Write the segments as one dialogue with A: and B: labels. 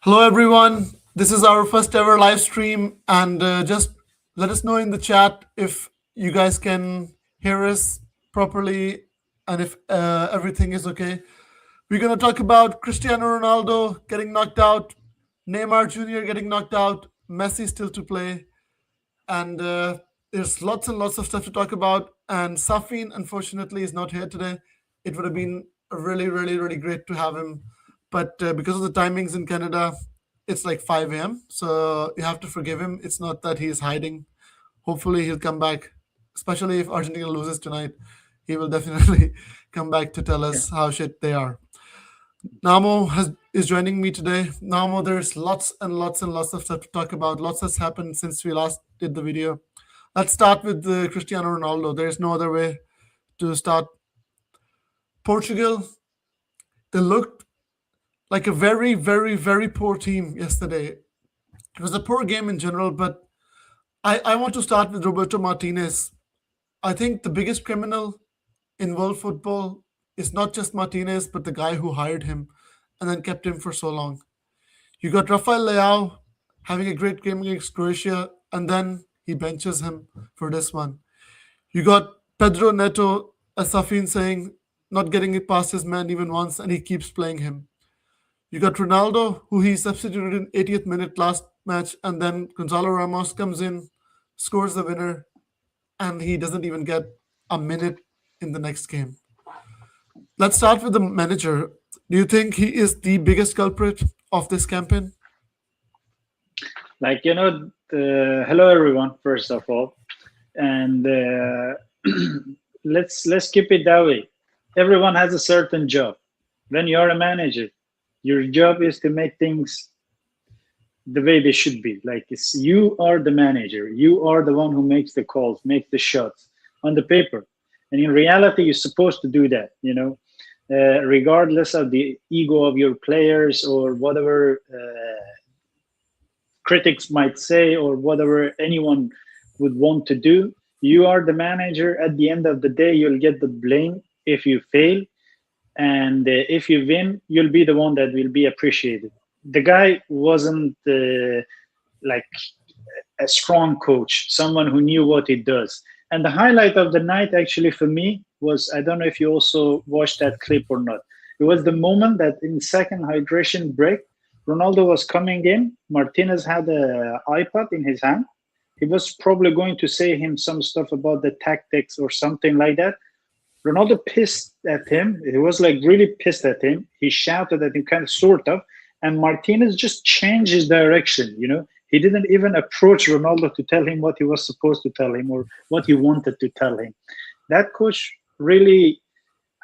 A: Hello, everyone. This is our first ever live stream, and just let us know in the chat if you guys can hear us properly and if everything is okay. We're going to talk about Cristiano Ronaldo getting knocked out, Neymar Jr. getting knocked out, Messi still to play, and there's lots and lots of stuff to talk about. And Safin, unfortunately, is not here today. It would have been really, really, really great to have him, but because of the timings in Canada, it's like 5 a.m. So you have to forgive him. It's not that he's hiding. Hopefully, he'll come back, especially if Argentina loses tonight. He will definitely come back to tell
B: Yeah.
A: us how shit they are. Namo is joining me today. Namo, there's lots and lots and lots of stuff to talk about. Lots has happened since we last did the video. Let's start with Cristiano Ronaldo. There's no other way to start. Portugal, they looked like a very, very, very poor team yesterday. It was a poor game in general, but I want to start with Roberto Martinez. I think the biggest criminal in world football is not just Martinez, but the guy who hired him and then kept him for so long. You got Rafael Leao having a great game against Croatia, and then he benches him for this one. You got Pedro Neto, as Safin saying, not getting it past his man even once, and he keeps playing him. You got Ronaldo, who he substituted in 80th minute last match, and then Gonzalo Ramos comes in, scores the winner, and he doesn't even get a minute in the next game. Let's start with the manager. Do you think he is the biggest culprit of this campaign?
B: Hello everyone. First of all, and let's keep it that way. Everyone has a certain job. When you're a manager, your job is to make things the way they should be. Like you are the manager. You are the one who makes the calls, makes the shots on the paper, and in reality, you're supposed to do that. Regardless of the ego of your players or whatever. Critics might say or whatever anyone would want to do, you are the manager. At the end of the day, you'll get the blame if you fail, and if you win, you'll be the one that will be appreciated. The guy wasn't like a strong coach, someone who knew what he does. And the highlight of the night, actually, for me, was, I don't know if you also watched that clip or not. It was the moment that in second hydration break, Ronaldo was coming in. Martinez had a iPad in his hand. He was probably going to say him some stuff about the tactics or something like that. Ronaldo pissed at him. He was like really pissed at him. He shouted at him, kind of, sort of. And Martinez just changed his direction. He didn't even approach Ronaldo to tell him what he was supposed to tell him or what he wanted to tell him. That coach really,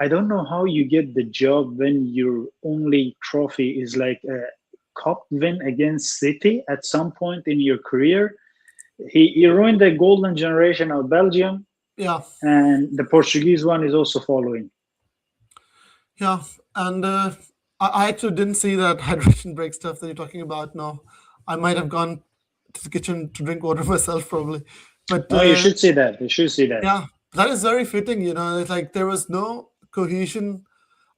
B: I don't know how you get the job when your only trophy is like a cup win against City at some point in your career. He ruined the golden generation of Belgium,
A: Yeah,
B: and the Portuguese one is also following.
A: yeah. And I actually didn't see that hydration break stuff that you're talking about. No, I might have gone to the kitchen to drink water myself, probably. But
B: No, you should see that. You should see that.
A: yeah, that is very fitting. It's like there was no cohesion.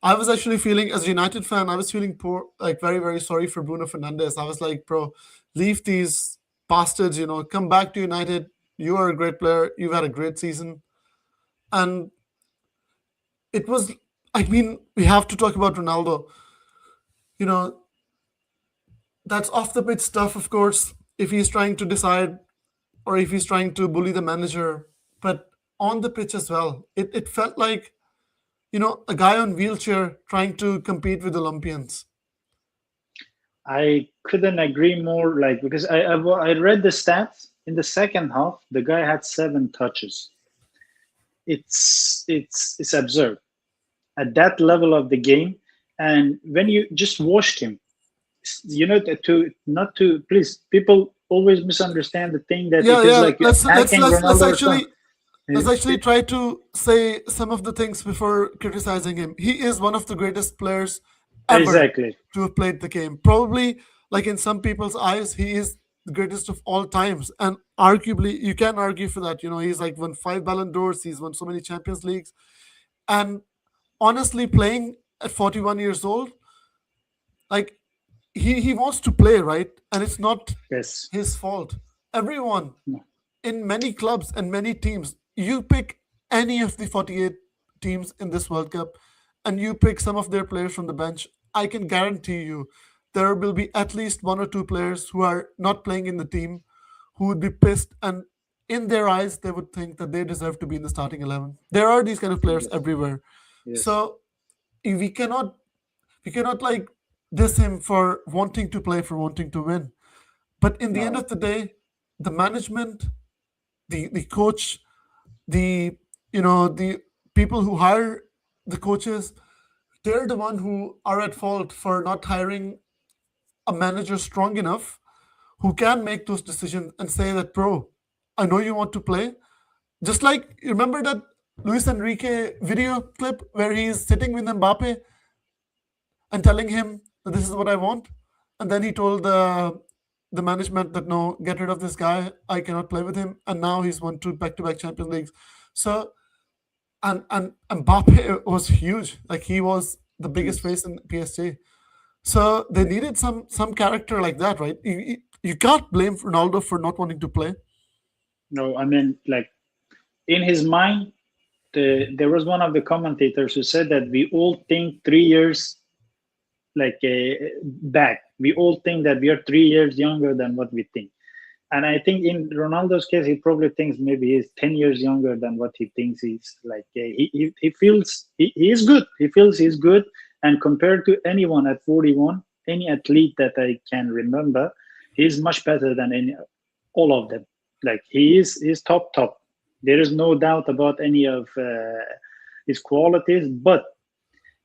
A: I was actually feeling, as a United fan, I was feeling poor, like very, very sorry for Bruno Fernandes. I was like, bro, leave these bastards, come back to United. You are a great player. You've had a great season. And it was, I mean, we have to talk about Ronaldo. You know, that's off the pitch stuff, of course, if he's trying to decide or if he's trying to bully the manager. But on the pitch as well, it felt like, a guy on wheelchair trying to compete with Olympians.
B: I couldn't agree more. Like, because I read the stats in the second half, the guy had 7 touches. It's absurd at that level of the game. And when you just watched him, to not to, please, people always misunderstand the thing that
A: Yeah,
B: it is
A: yeah.
B: like you're attacking
A: Let's
B: Ronaldo or something.
A: actually try to say some of the things before criticizing him. He is one of the greatest players ever
B: Exactly.
A: to have played the game. Probably, like in some people's eyes, he is the greatest of all times, and arguably, you can argue for that. He's like won 5 Ballon d'Ors. He's won so many Champions Leagues, and honestly, playing at 41 years old, like he wants to play, right? And it's not
B: Yes.
A: his fault. Everyone
B: No.
A: in many clubs and many teams, you pick any of the 48 teams in this World Cup and you pick some of their players from the bench, I can guarantee you there will be at least one or two players who are not playing in the team who would be pissed, and in their eyes they would think that they deserve to be in the starting 11. There are these kind of players
B: Yes.
A: everywhere.
B: Yes.
A: So we cannot like diss him for wanting to play, for wanting to win. But in the end
B: No.
A: of the day, the management, the coach, the the people who hire the coaches, they're the one who are at fault for not hiring a manager strong enough who can make those decisions and say that, bro, I know you want to play. Just like you remember that Luis Enrique video clip where he's sitting with Mbappe and telling him that this is what I want, and then he told the management that no, get rid of this guy. I cannot play with him, and now he's won two back-to-back Champions Leagues. So and Mbappe was huge. Like he was the biggest
B: Yes.
A: face in PSG. So they
B: Yeah.
A: needed some character like that, right? You can't blame Ronaldo for not wanting to play.
B: No, I mean, like in his mind, there was one of the commentators who said that we all think 3 years back. We all think that we are 3 years younger than what we think. And I think in Ronaldo's case, he probably thinks maybe he's 10 years younger than what he thinks he's like. He feels he is good. He feels he's good. And compared to anyone at 41, any athlete that I can remember, he's much better than all of them. Like he's top. There is no doubt about any of his qualities. But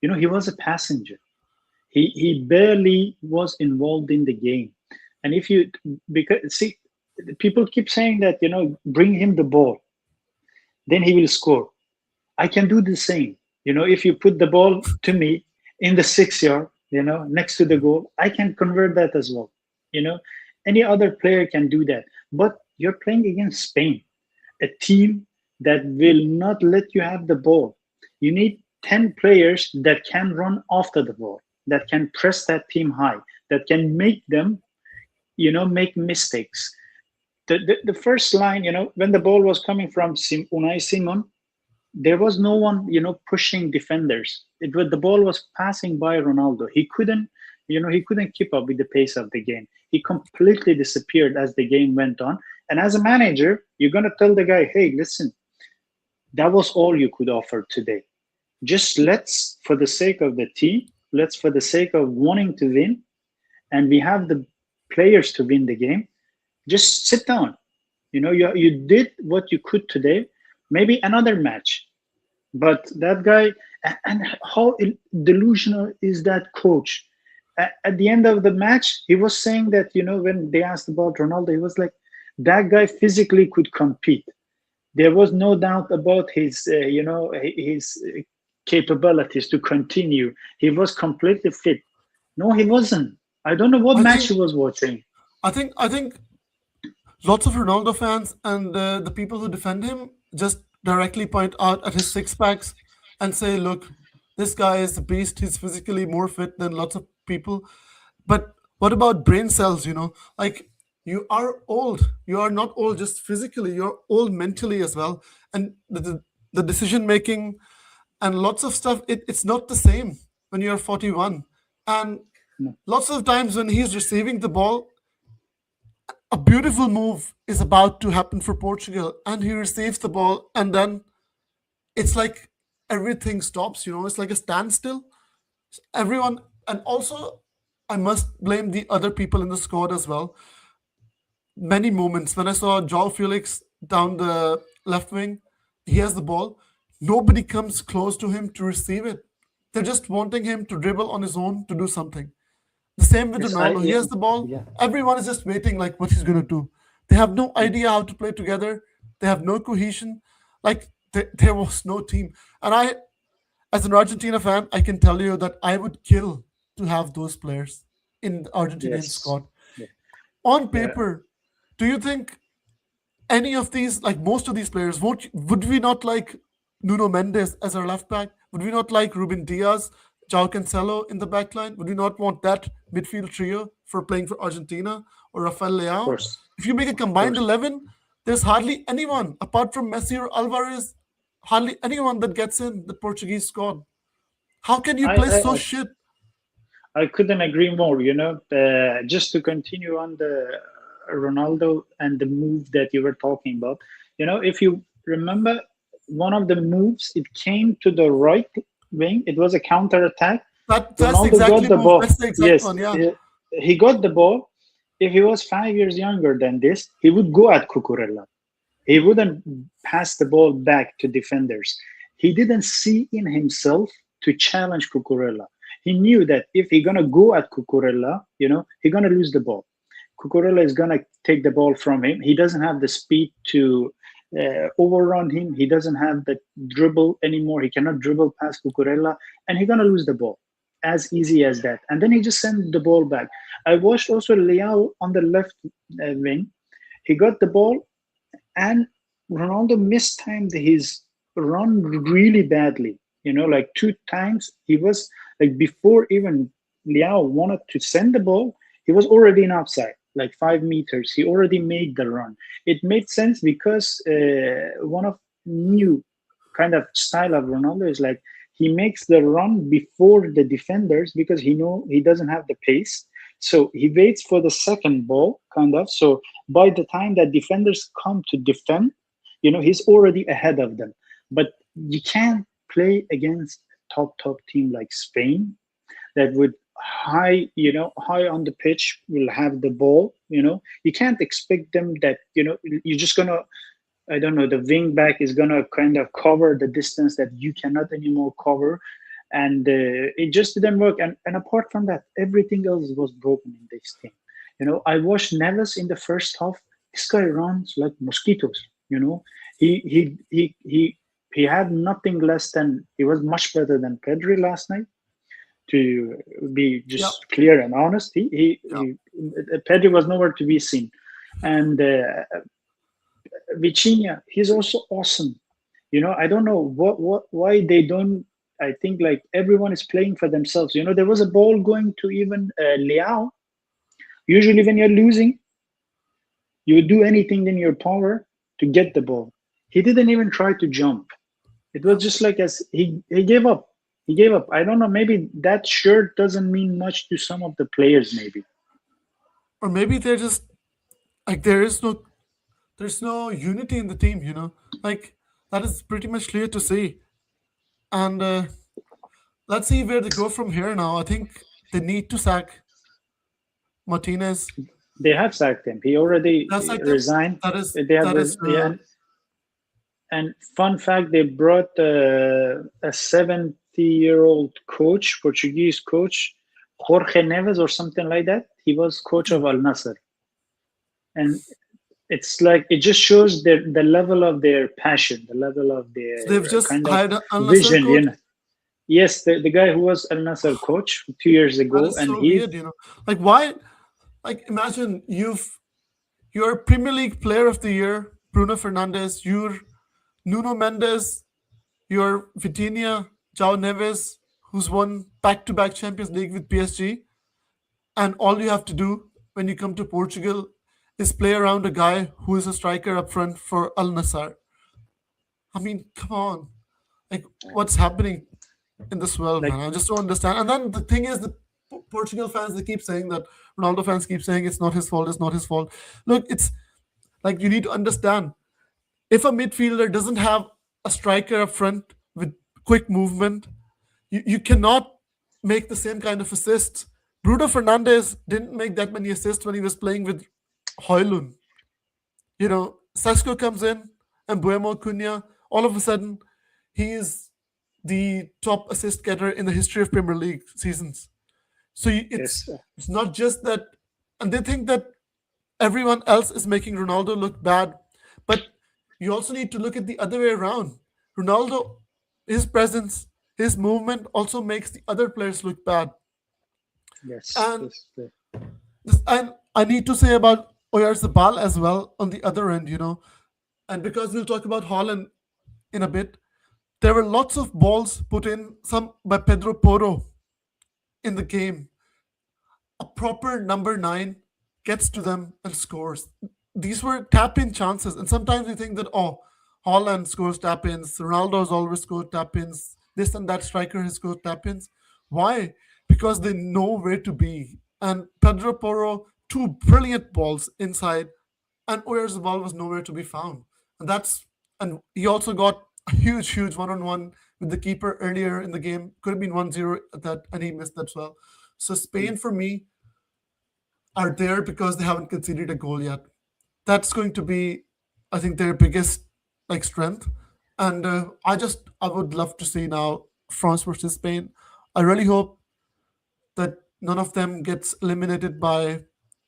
B: he was a passenger. He barely was involved in the game. And if you because see, people keep saying that bring him the ball, then he will score. I can do the same. If you put the ball to me in the 6 yard, next to the goal, I can convert that as well. You know, any other player can do that. But you're playing against Spain, a team that will not let you have the ball. You need 10 players that can run after the ball, that can press that team high, that can make them, make mistakes. The first line, when the ball was coming from Unai Simon, there was no one, pushing defenders. It was the ball was passing by Ronaldo. He couldn't keep up with the pace of the game. He completely disappeared as the game went on. And as a manager, you're gonna tell the guy, hey, listen, that was all you could offer today. Just let's, for the sake of the team, let's for the sake of wanting to win, and we have the players to win the game, just sit down. You did what you could today. Maybe another match. But that guy, and how delusional is that coach? At the end of the match, he was saying that, when they asked about Ronaldo, he was like, that guy physically could compete. There was no doubt about his capabilities to continue. He was completely fit. No, he wasn't. I don't know what
A: I
B: match
A: think
B: he was watching.
A: I think lots of Ronaldo fans and the people who defend him just directly point out at his six packs and say, "Look, this guy is a beast. He's physically more fit than lots of people." But what about brain cells? Like you are old. You are not old just physically. You're old mentally as well, and the decision making and lots of stuff. It's not the same when you're 41, and
B: No.
A: lots of times when he's receiving the ball, a beautiful move is about to happen for Portugal, and he receives the ball, and then it's like everything stops. It's like a standstill. Everyone, and also, I must blame the other people in the squad as well. Many moments when I saw Joao Felix down the left wing, he has the ball. Nobody comes close to him to receive it. They're just wanting him to dribble on his own to do something. The same with
B: Yes, I
A: Ronaldo. He has the ball.
B: yeah.
A: Everyone is just waiting, like, what he's going to do. They have no idea how to play together. They have no cohesion. Like, there was no team. And as an Argentina fan, I can tell you that I would kill to have those players in the Argentinian
B: Yes.
A: squad.
B: Yeah.
A: On
B: Yeah.
A: paper, do you think any of these, like most of these players, would we not like Nuno Mendes as our left back? Would we not like Ruben Diaz, João Cancelo in the back line? Would we not want that midfield trio for playing for Argentina or Rafael
B: Of
A: Leao.
B: course,
A: If you make a
B: of
A: combined
B: course.
A: 11, there's hardly anyone apart from Messi or Alvarez, hardly anyone that gets in the Portuguese squad. How can you
B: I,
A: play
B: I
A: so
B: I
A: shit?
B: I couldn't agree more. Just to continue on the Ronaldo and the move that you were talking about. If you remember one of the moves, it came to the right wing. It was a counter attack.
A: That's the
B: Ronaldo
A: exactly
B: got the
A: move.
B: ball.
A: That's the exact
B: Yes,
A: one. Yeah.
B: he got the ball. If he was 5 years younger than this, he would go at Cucurella. He wouldn't pass the ball back to defenders. He didn't see in himself to challenge Cucurella. He knew that if he's gonna go at Cucurella, he's gonna lose the ball. Cucurella is gonna take the ball from him. He doesn't have the speed to overrun him. He doesn't have the dribble anymore. He cannot dribble past Cucurella, and he's gonna lose the ball as easy as that. And then he just sent the ball back. I watched also Leao on the left wing. He got the ball and Ronaldo mistimed his run really badly. Like two times he was like before even Liao wanted to send the ball, he was already in offside, like 5 meters. He already made the run. It made sense because one of new kind of style of Ronaldo is like he makes the run before the defenders because he doesn't have the pace. So he waits for the second ball, kind of. So by the time that defenders come to defend, he's already ahead of them. But you can't play against top team like Spain that would high on the pitch will have the ball. You can't expect them that you're just gonna, I don't know, the wing back is gonna kind of cover the distance that you cannot anymore cover, and it just didn't work. And apart from that, everything else was broken in this team. I watched Neves in the first half. This guy runs like mosquitoes. He he he he he had nothing less than, he was much better than Pedri last night. To be
A: Yeah.
B: just clear and honest,
A: Yeah.
B: Pedri was nowhere to be seen, and Vitinha, he's also awesome. I don't know why they don't. I think like everyone is playing for themselves. There was a ball going to even Leao. Usually, when you're losing, you would do anything in your power to get the ball. He didn't even try to jump. It was
A: Yeah.
B: just like as he gave up. He gave up. I don't know. Maybe that shirt doesn't mean much to some of the players. Maybe.
A: Or maybe they're just like there's no unity in the team. Like that is pretty much clear to see. And let's see where they go from here. Now, I think they need to sack Martinez.
B: They have sacked him. He already
A: That's like them.
B: resigned.
A: That is
B: They have,
A: that is
B: yeah, and fun fact, they brought a 70-year-old coach, Portuguese coach, Jorge Neves or something like that. He was coach of Al Nasser, and it's like it just shows the level of their passion, the level of
A: so they've
B: their
A: just
B: kind of
A: hired an Al Nassr
B: vision.
A: coach.
B: Yes, the guy who was Al Nasser coach 2 years
A: That
B: ago,
A: is
B: and
A: so weird. Like why? Like imagine you're Premier League Player of the Year, Bruno Fernandes. You're Nuno Mendes. You're Vitinha, João Neves, who's won back-to-back Champions League with PSG, and all you have to do when you come to Portugal is play around a guy who is a striker up front for Al Nassr. I mean, come on. Like, what's happening in this world,
B: like
A: man? I just don't understand. And then the thing is, the Portugal fans, they keep saying that, Ronaldo fans keep saying it's not his fault, it's not his fault. Look, it's like you need to understand, if a midfielder doesn't have a striker up front with quick movement, you cannot make the same kind of assists. Bruno Fernandes didn't make that many assists when he was playing with Hoylund. Sesko comes in and Buemo Cunha, all of a sudden, he is the top assist getter in the history of Premier League seasons. So
B: yes,
A: it's not just that, and they think that everyone else is making Ronaldo look bad, but you also need to look at the other way around. Ronaldo, his presence, his movement also makes the other players look bad.
B: yes,
A: And
B: yes,
A: and I need to say about Oyarzabal as well on the other end. And because we'll talk about Holland in a bit, there were lots of balls put in, some by Pedro Porro in the game. a proper number nine gets to them and scores. These were tap in chances. And sometimes we think that, oh, Holland scores tap ins, Ronaldo has always scored tap ins, this and that striker has scored tap ins. Why? Because they know where to be. And Pedro Porro, two brilliant balls inside, and Oyarzabal was nowhere to be found. And and he also got a huge one-on-one with the keeper earlier in the game. Could have been 1-0 at that, and he missed that as well. So Spain, for me, are there because they haven't conceded a goal yet. That's going to be, I think, their biggest strength. And I would love to see now France versus Spain. I really hope that none of them gets eliminated by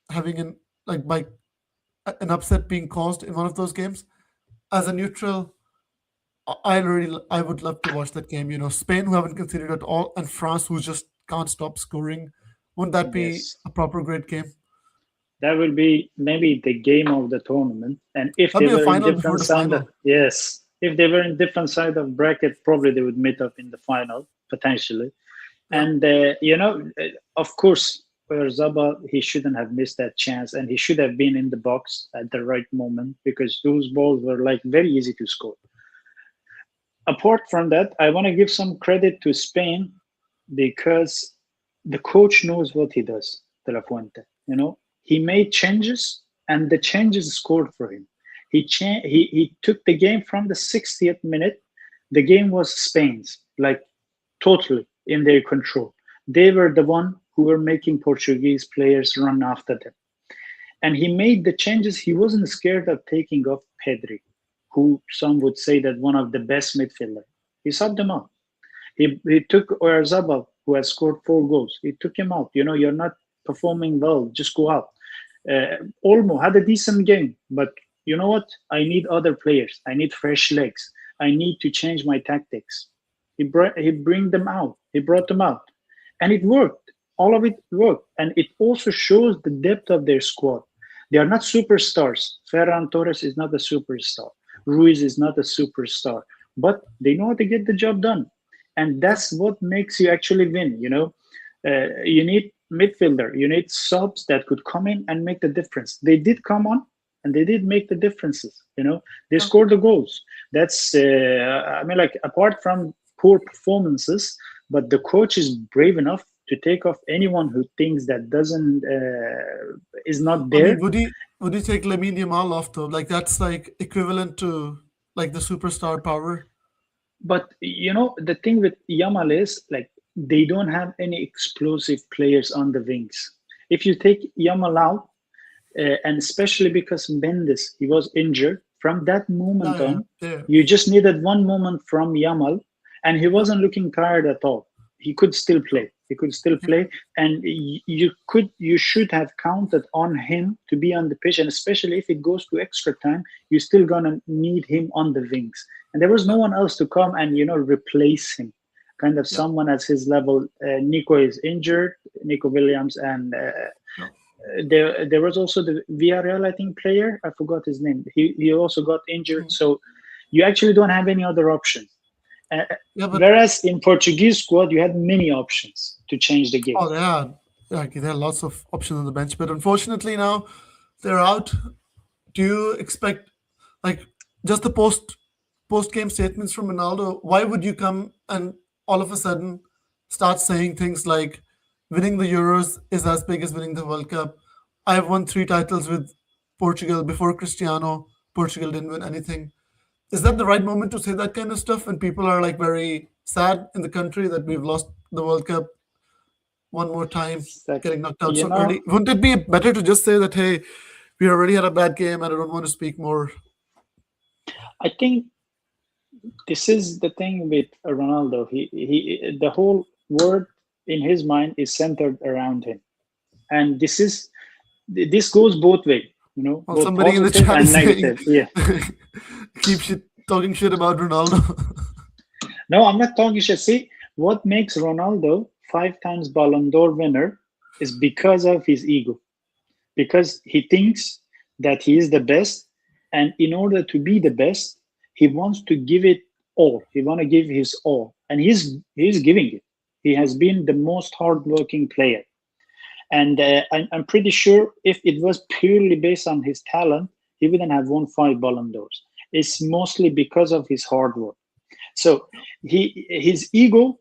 A: having by an upset being caused in one of those games. As a neutral, I would love to watch that game. Spain, who haven't conceded at all, and France, who just can't stop scoring. Wouldn't that be
B: Yes,
A: a proper great game?
B: that will be maybe the game of the tournament. And if
A: That'd
B: they
A: be a
B: were in
A: final before
B: different
A: the
B: side,
A: final.
B: yes, if they were in different side of bracket, probably they would meet up in the final potentially.
A: Yeah.
B: And of course, Zaba, he shouldn't have missed that chance, and he should have been in the box at the right moment because those balls were like very easy to score. Apart from that, I want to give some credit to Spain because the coach knows what he does, De La Fuente. He made changes, and the changes scored for him. He took the game from the 60th minute. The game was Spain's, like totally in their control. They were the one who were making Portuguese players run after them. And he made the changes. He wasn't scared of taking off Pedri, who some would say that one of the best midfielder. He subbed them out. He took Oyarzabal, who has scored 4 goals. He took him out. You're not performing well. Just go out. Olmo had a decent game, but you know what? I need other players. I need fresh legs. I need to change my tactics. He bring them out. He brought them out, and it worked. All of it worked, and it also shows the depth of their squad. They are not superstars. Ferran Torres is not a superstar. Ruiz is not a superstar, but they know how to get the job done, and that's what makes you actually win. You need midfielder. You need subs that could come in and make the difference. They did come on, and they did make the differences. They
A: Yeah.
B: scored the goals. That's I mean, like apart from poor performances, but the coach is brave enough to take off anyone who thinks that doesn't is not
A: I mean,
B: there.
A: would he take Lamine Yamal off though? Like that's like equivalent to like the superstar power.
B: But the thing with Yamal is like they don't have any explosive players on the wings. If you take Yamal out, and especially because Mendes he was injured, from that moment
A: Yeah, yeah,
B: on,
A: yeah.
B: you just needed one moment from Yamal, and he wasn't looking tired at all. He could still play. He could still
A: Yeah.
B: play, and you should have counted on him to be on the pitch, and especially if it goes to extra time, you're still gonna need him on the wings. And there was no
A: Yeah.
B: one else to come and replace him. Kind of
A: Yeah.
B: someone at his level. Nico is injured. Nico Williams, and
A: Yeah.
B: there was also the Villarreal, I think, player. I forgot his name. He also got injured.
A: True.
B: So you actually don't have any other option. Uh,
A: Yeah, but
B: Whereas in Portuguese squad, you had many options to change the game.
A: oh, there are lots of options on the bench. But unfortunately now they're out. Do you expect like just the post game statements from Ronaldo? Why would you come and all of a sudden start saying things like winning the Euros is as big as winning the World Cup? I've won 3 titles with Portugal before Cristiano. Portugal didn't win anything. Is that the right moment to say that kind of stuff when people are like very sad in the country that we've lost the World Cup one more time,
B: It's like,
A: getting knocked out
B: you
A: so
B: know,
A: early? Wouldn't it be better to just say that, hey, we already had a bad game and I don't want to speak more?
B: I think this is the thing with Ronaldo. The whole world in his mind is centered around him, and this goes both way.
A: Well,
B: Both
A: somebody in the
B: positive
A: chat
B: and
A: is saying,
B: negative. Yeah.
A: talking shit about Ronaldo.
B: No, I'm not talking shit. See, what makes Ronaldo 5 times Ballon d'Or winner is because of his ego. Because he thinks that he is the best, and in order to be the best, he wants to give it all. He want to give his all, and he's giving it. He has been the most hardworking player, And I'm pretty sure if it was purely based on his talent, he wouldn't have won 5 Ballon d'Ors. It's mostly because of his hard work. So his ego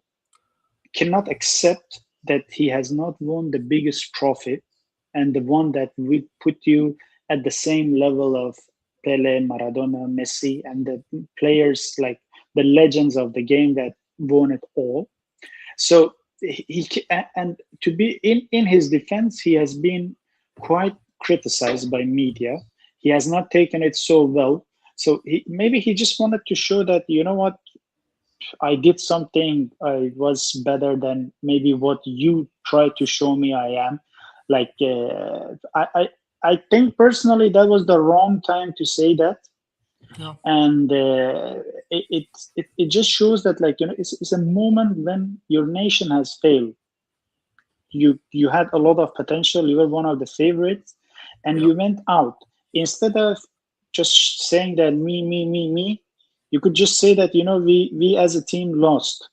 B: cannot accept that he has not won the biggest trophy and the one that will put you at the same level of Pele, Maradona, Messi, and the players like the legends of the game that won it all. So and to be in his defense, he has been quite criticized by media. He has not taken it so well. So maybe he just wanted to show that, you know what, I did something. I was better than maybe what you tried to show me I am. Like I think personally that was the wrong time to say that,
A: Yeah.
B: and it just shows that, like, it's a moment when your nation has failed. You had a lot of potential. You were one of the favorites, and
A: Yeah.
B: you went out instead of just saying that me. You could just say that, we as a team lost.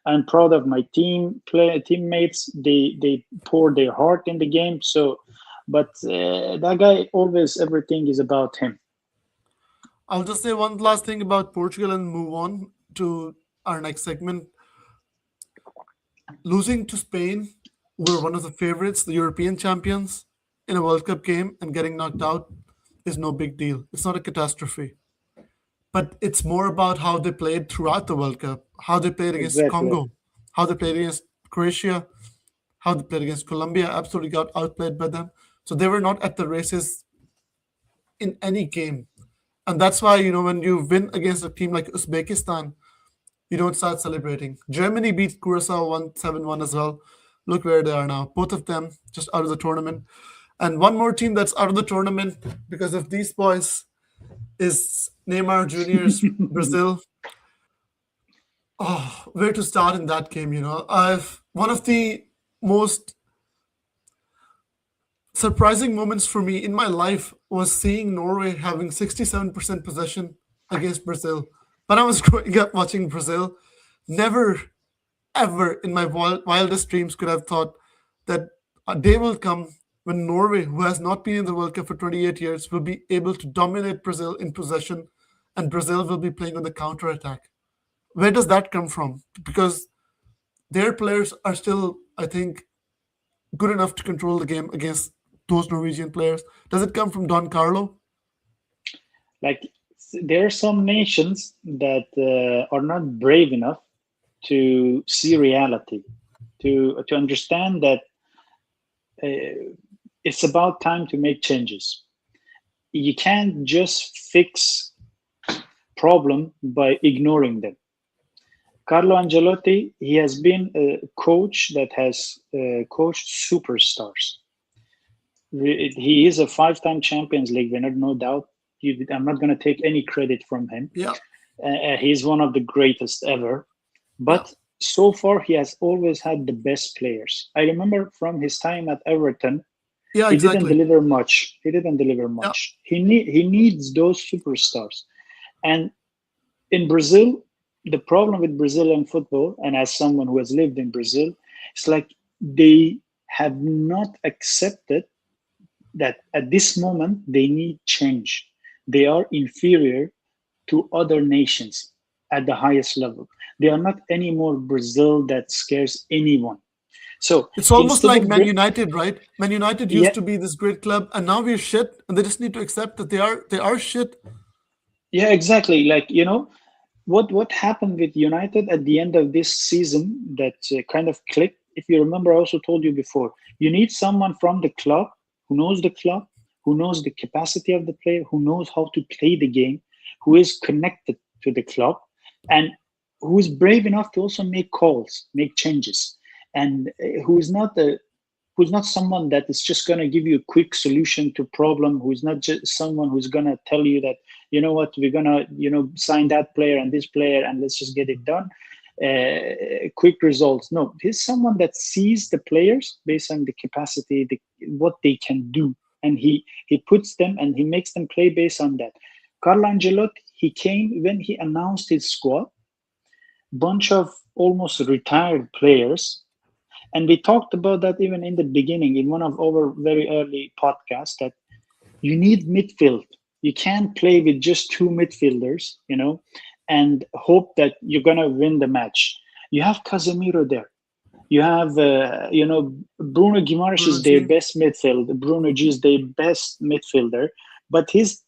B: I'm proud of my teammates. They poured their heart in the game. So, but that guy always, everything is about him.
A: I'll just say one last thing about Portugal and move on to our next segment. Losing to Spain, who were one of the favorites, the European champions, in a World Cup game and getting knocked out is no big deal. It's not a catastrophe. But it's more about how they played throughout the World Cup, how they played against
B: Exactly.
A: Congo, how they played against Croatia, how they played against Colombia, absolutely got outplayed by them. So they were not at the races in any game. And that's why, when you win against a team like Uzbekistan, you don't start celebrating. Germany beat Curacao 1-7-1 as well. Look where they are now. Both of them just out of the tournament. And one more team that's out of the tournament because of these boys is Neymar Jr.'s Brazil. Oh, where to start in that game, I've one of the most surprising moments for me in my life was seeing Norway having 67% possession against Brazil. When I was growing up watching Brazil, never ever in my wildest dreams could have thought that a day will come when Norway, who has not been in the World Cup for 28 years, will be able to dominate Brazil in possession and Brazil will be playing on the counter attack. Where does that come from? Because their players are still, I think, good enough to control the game against those Norwegian players. Does it come from Don Carlo?
B: Like, there are some nations that are not brave enough to see reality, to understand that it's about time to make changes. You can't just fix problem by ignoring them. Carlo Ancelotti, he has been a coach that has coached superstars. He is a five-time Champions League winner, no doubt. I'm not going to take any credit from him.
A: Yeah,
B: He's one of the greatest ever.
A: yeah,
B: But so far, he has always had the best players. I remember from his time at Everton,
A: yeah,
B: he didn't
A: exactly.
B: deliver much. He didn't deliver
A: Yeah,
B: much. He needs those superstars. And in Brazil, the problem with Brazilian football, and as someone who has lived in Brazil, it's like they have not accepted that at this moment they need change. They are inferior to other nations at the highest level. They are not anymore Brazil that scares anyone. So
A: it's almost
B: instead
A: like
B: of
A: Man United, right? Man United used
B: yeah,
A: to be this great club, and now we're shit, and they just need to accept that they are shit.
B: yeah, exactly. Like, what happened with United at the end of this season that kind of clicked. If you remember, I also told you before, you need someone from the club who knows the capacity of the player, who knows how to play the game, who is connected to the club, and who is brave enough to also make calls, make changes, and who's not someone that is just going to give you a quick solution to problem, who's not just someone who's going to tell you that, you know what, we're going to sign that player and this player and let's just get it done, quick results. No, he's someone that sees the players based on the capacity, what they can do, and he puts them and he makes them play based on that. Carlo Ancelotti, he came when he announced his squad, bunch of almost retired players, And we talked about that even in the beginning in one of our very early podcasts, that you need midfield. You can't play with just two midfielders, and hope that you're gonna win the match. You have Casemiro there. You have, Bruno Guimaraes
A: Bruno
B: is their
A: G.
B: best midfield. Bruno G is their best midfielder, but he's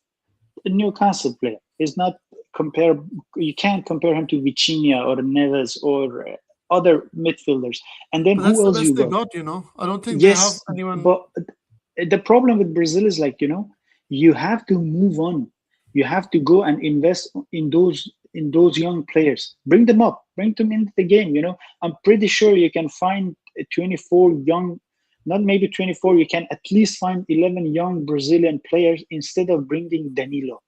B: a Newcastle player. He's not compare. You can't compare him to Vitinha or Neves or other midfielders. And then
A: But
B: who
A: that's the
B: else you
A: best they
B: got?
A: got, you know. I don't think they have
B: Yes,
A: anyone.
B: but the problem with Brazil is, like, you have to move on. You have to go and invest in those young players. Bring them up, bring them into the game. I'm pretty sure you can find 24 young, not maybe 24. You can at least find 11 young Brazilian players instead of bringing Danilo,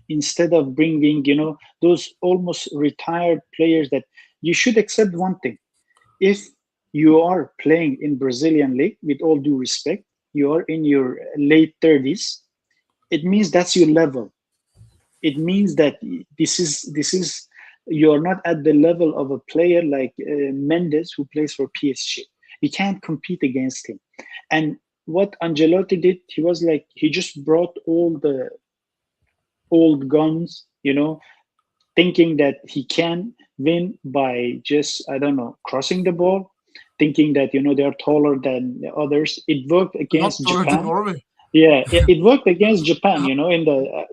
B: instead of bringing those almost retired players. That you should accept one thing: if you are playing in Brazilian league, with all due respect, you are in your late 30s, it means that's your level. It means that this is you're not at the level of a player like Mendes, who plays for PSG. You can't compete against him. And what Angelotti did, he was like, he just brought all the old guns, thinking that he can win by just, I don't know, crossing the ball, thinking that they're taller than the others. It worked
A: A lot
B: against
A: taller than
B: Japan.
A: Norway.
B: Yeah, it worked against Japan.
A: Yeah.
B: In the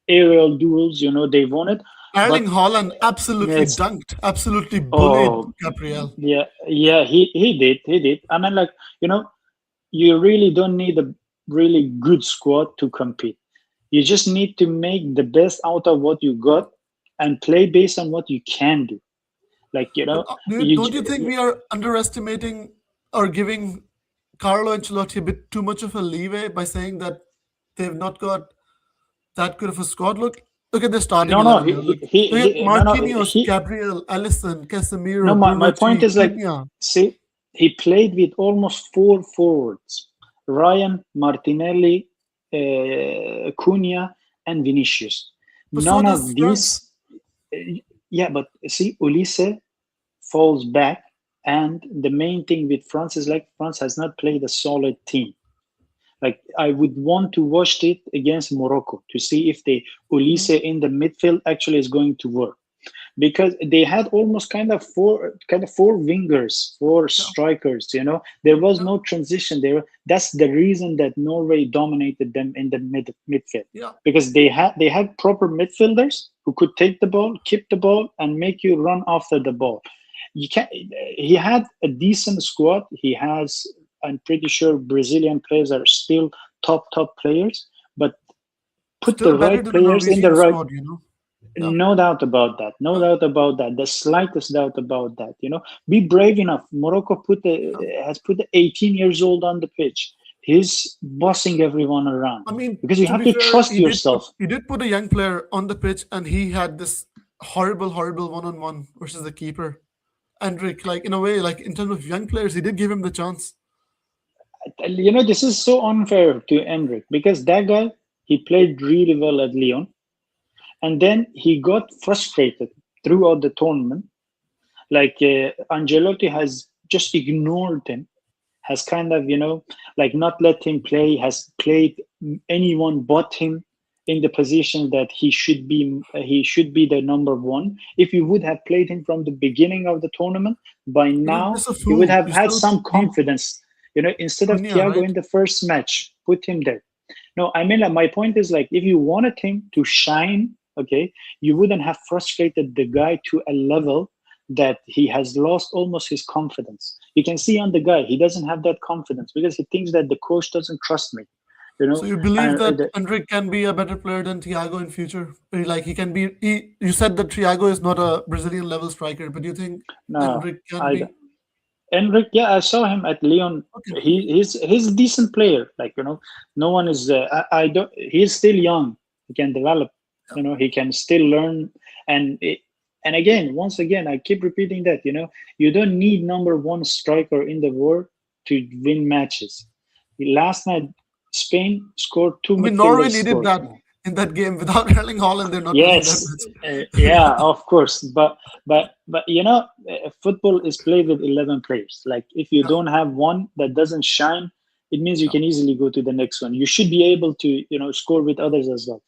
B: aerial duels, they won it. But
A: Erling Haaland absolutely
B: it's
A: dunked, absolutely bullied
B: oh
A: Gabriel.
B: yeah, yeah, he did. I mean, like, you really don't need a really good squad to compete. You just need to make the best out of what you got and play based on what you can do. Like,
A: But don't you think we are underestimating or giving Carlo Ancelotti a bit too much of a leeway by saying that they've not got that good of a squad? Look at the starting
B: no, no,
A: 11
B: he,
A: here.
B: he,
A: Look at
B: he, no, no,
A: Marquinhos,
B: he,
A: Gabriel, Alisson,
B: no,
A: Casemiro,
B: my
A: Bruno
B: point
A: G,
B: is, like,
A: Cunha.
B: see, he played with almost four forwards: Ryan, Martinelli, Cunha, and Vinicius.
A: But so
B: None
A: does
B: of
A: France.
B: these, yeah, but see, Ulisse falls back. And the main thing with France is, like, France has not played a solid team. Like, I would want to watch it against Morocco to see if the Ulisse
A: Mhm.
B: in the midfield actually is going to work, because they had almost kind of four wingers, four
A: Yeah,
B: strikers. There was
A: yeah,
B: no transition there. That's the reason that Norway dominated them in the midfield,
A: yeah.
B: because they had proper midfielders who could take the ball, keep the ball, and make you run after the ball. You can He had a decent squad. He has, I'm pretty sure Brazilian players are still top players, but put
A: Still
B: the
A: better
B: right
A: than the
B: players in the
A: Norwegian
B: right.
A: squad, you know. Yeah,
B: No doubt about that. No
A: yeah,
B: doubt about that. The slightest doubt about that. Be brave enough. Morocco
A: yeah.
B: has put the 18 years old on the pitch. He's bossing everyone around,
A: I mean,
B: because you
A: to
B: have
A: be
B: to
A: fair,
B: trust yourself.
A: he did put a young player on the pitch, and he had this horrible, horrible one-on-one versus the keeper. Endrick, like in a way, like in terms of young players, he did give him the chance.
B: This is so unfair to Enric, because that guy, he played really well at Lyon, and then he got frustrated throughout the tournament. Like, Angelotti has just ignored him, has kind of, like, not let him play, has played anyone but him in the position that he should be the number one. If you would have played him from the beginning of the tournament, by
A: He was
B: now
A: just a
B: he would
A: fool.
B: have
A: He
B: had
A: still
B: some
A: he
B: confidence. Instead of
A: Cunha,
B: Thiago
A: right?
B: in the first match, put him there. No, I mean, like, my point is, like, if you wanted him to shine, okay, you wouldn't have frustrated the guy to a level that he has lost almost his confidence. You can see on the guy, he doesn't have that confidence, because he thinks that the coach doesn't trust me. You
A: So
B: know,
A: you believe that
B: the,
A: Endrick can be a better player than Thiago in future? Like he can be. You said that Thiago is not a Brazilian level striker, but do you think
B: no,
A: Endrick can
B: I
A: be?
B: Enric, yeah, I saw him at Lyon.
A: Okay,
B: He's a decent player. Like, no one is. I don't. He's still young. He can develop.
A: yeah.
B: He can still learn. And and again, once again, I keep repeating that. You don't need number one striker in the world to win matches. Last night, Spain scored, two
A: I mean, Norway
B: midfielders
A: needed
B: scored.
A: that. in that game. Without Erling Haaland, they're not winning that
B: Yes,
A: match.
B: yeah, of course. But football is played with 11 players. Like if you
A: Yeah,
B: don't have one that doesn't shine, it means you
A: yeah.
B: can easily go to the next one. You should be able to, score with others as well.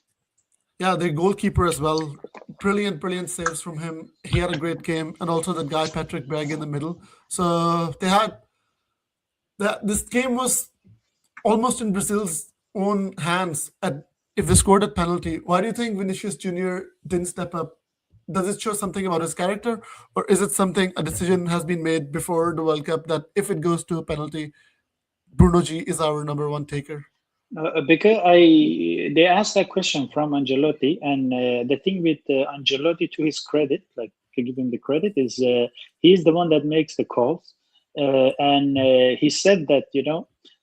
A: Yeah, their goalkeeper as well. Brilliant, brilliant saves from him. He had a great game, and also that guy Patrick Bragg in the middle. So they had that. This game was almost in Brazil's own hands. At if they scored a penalty, why do you think Vinicius Junior didn't step up? Does it show something about his character, or is it something a decision has been made before the World Cup that if it goes to a penalty, Bruno G is our number one taker?
B: Because they asked that question from Angelotti, and the thing with Angelotti, to his credit, like to give him the credit, is he's the one that makes the calls, and he said that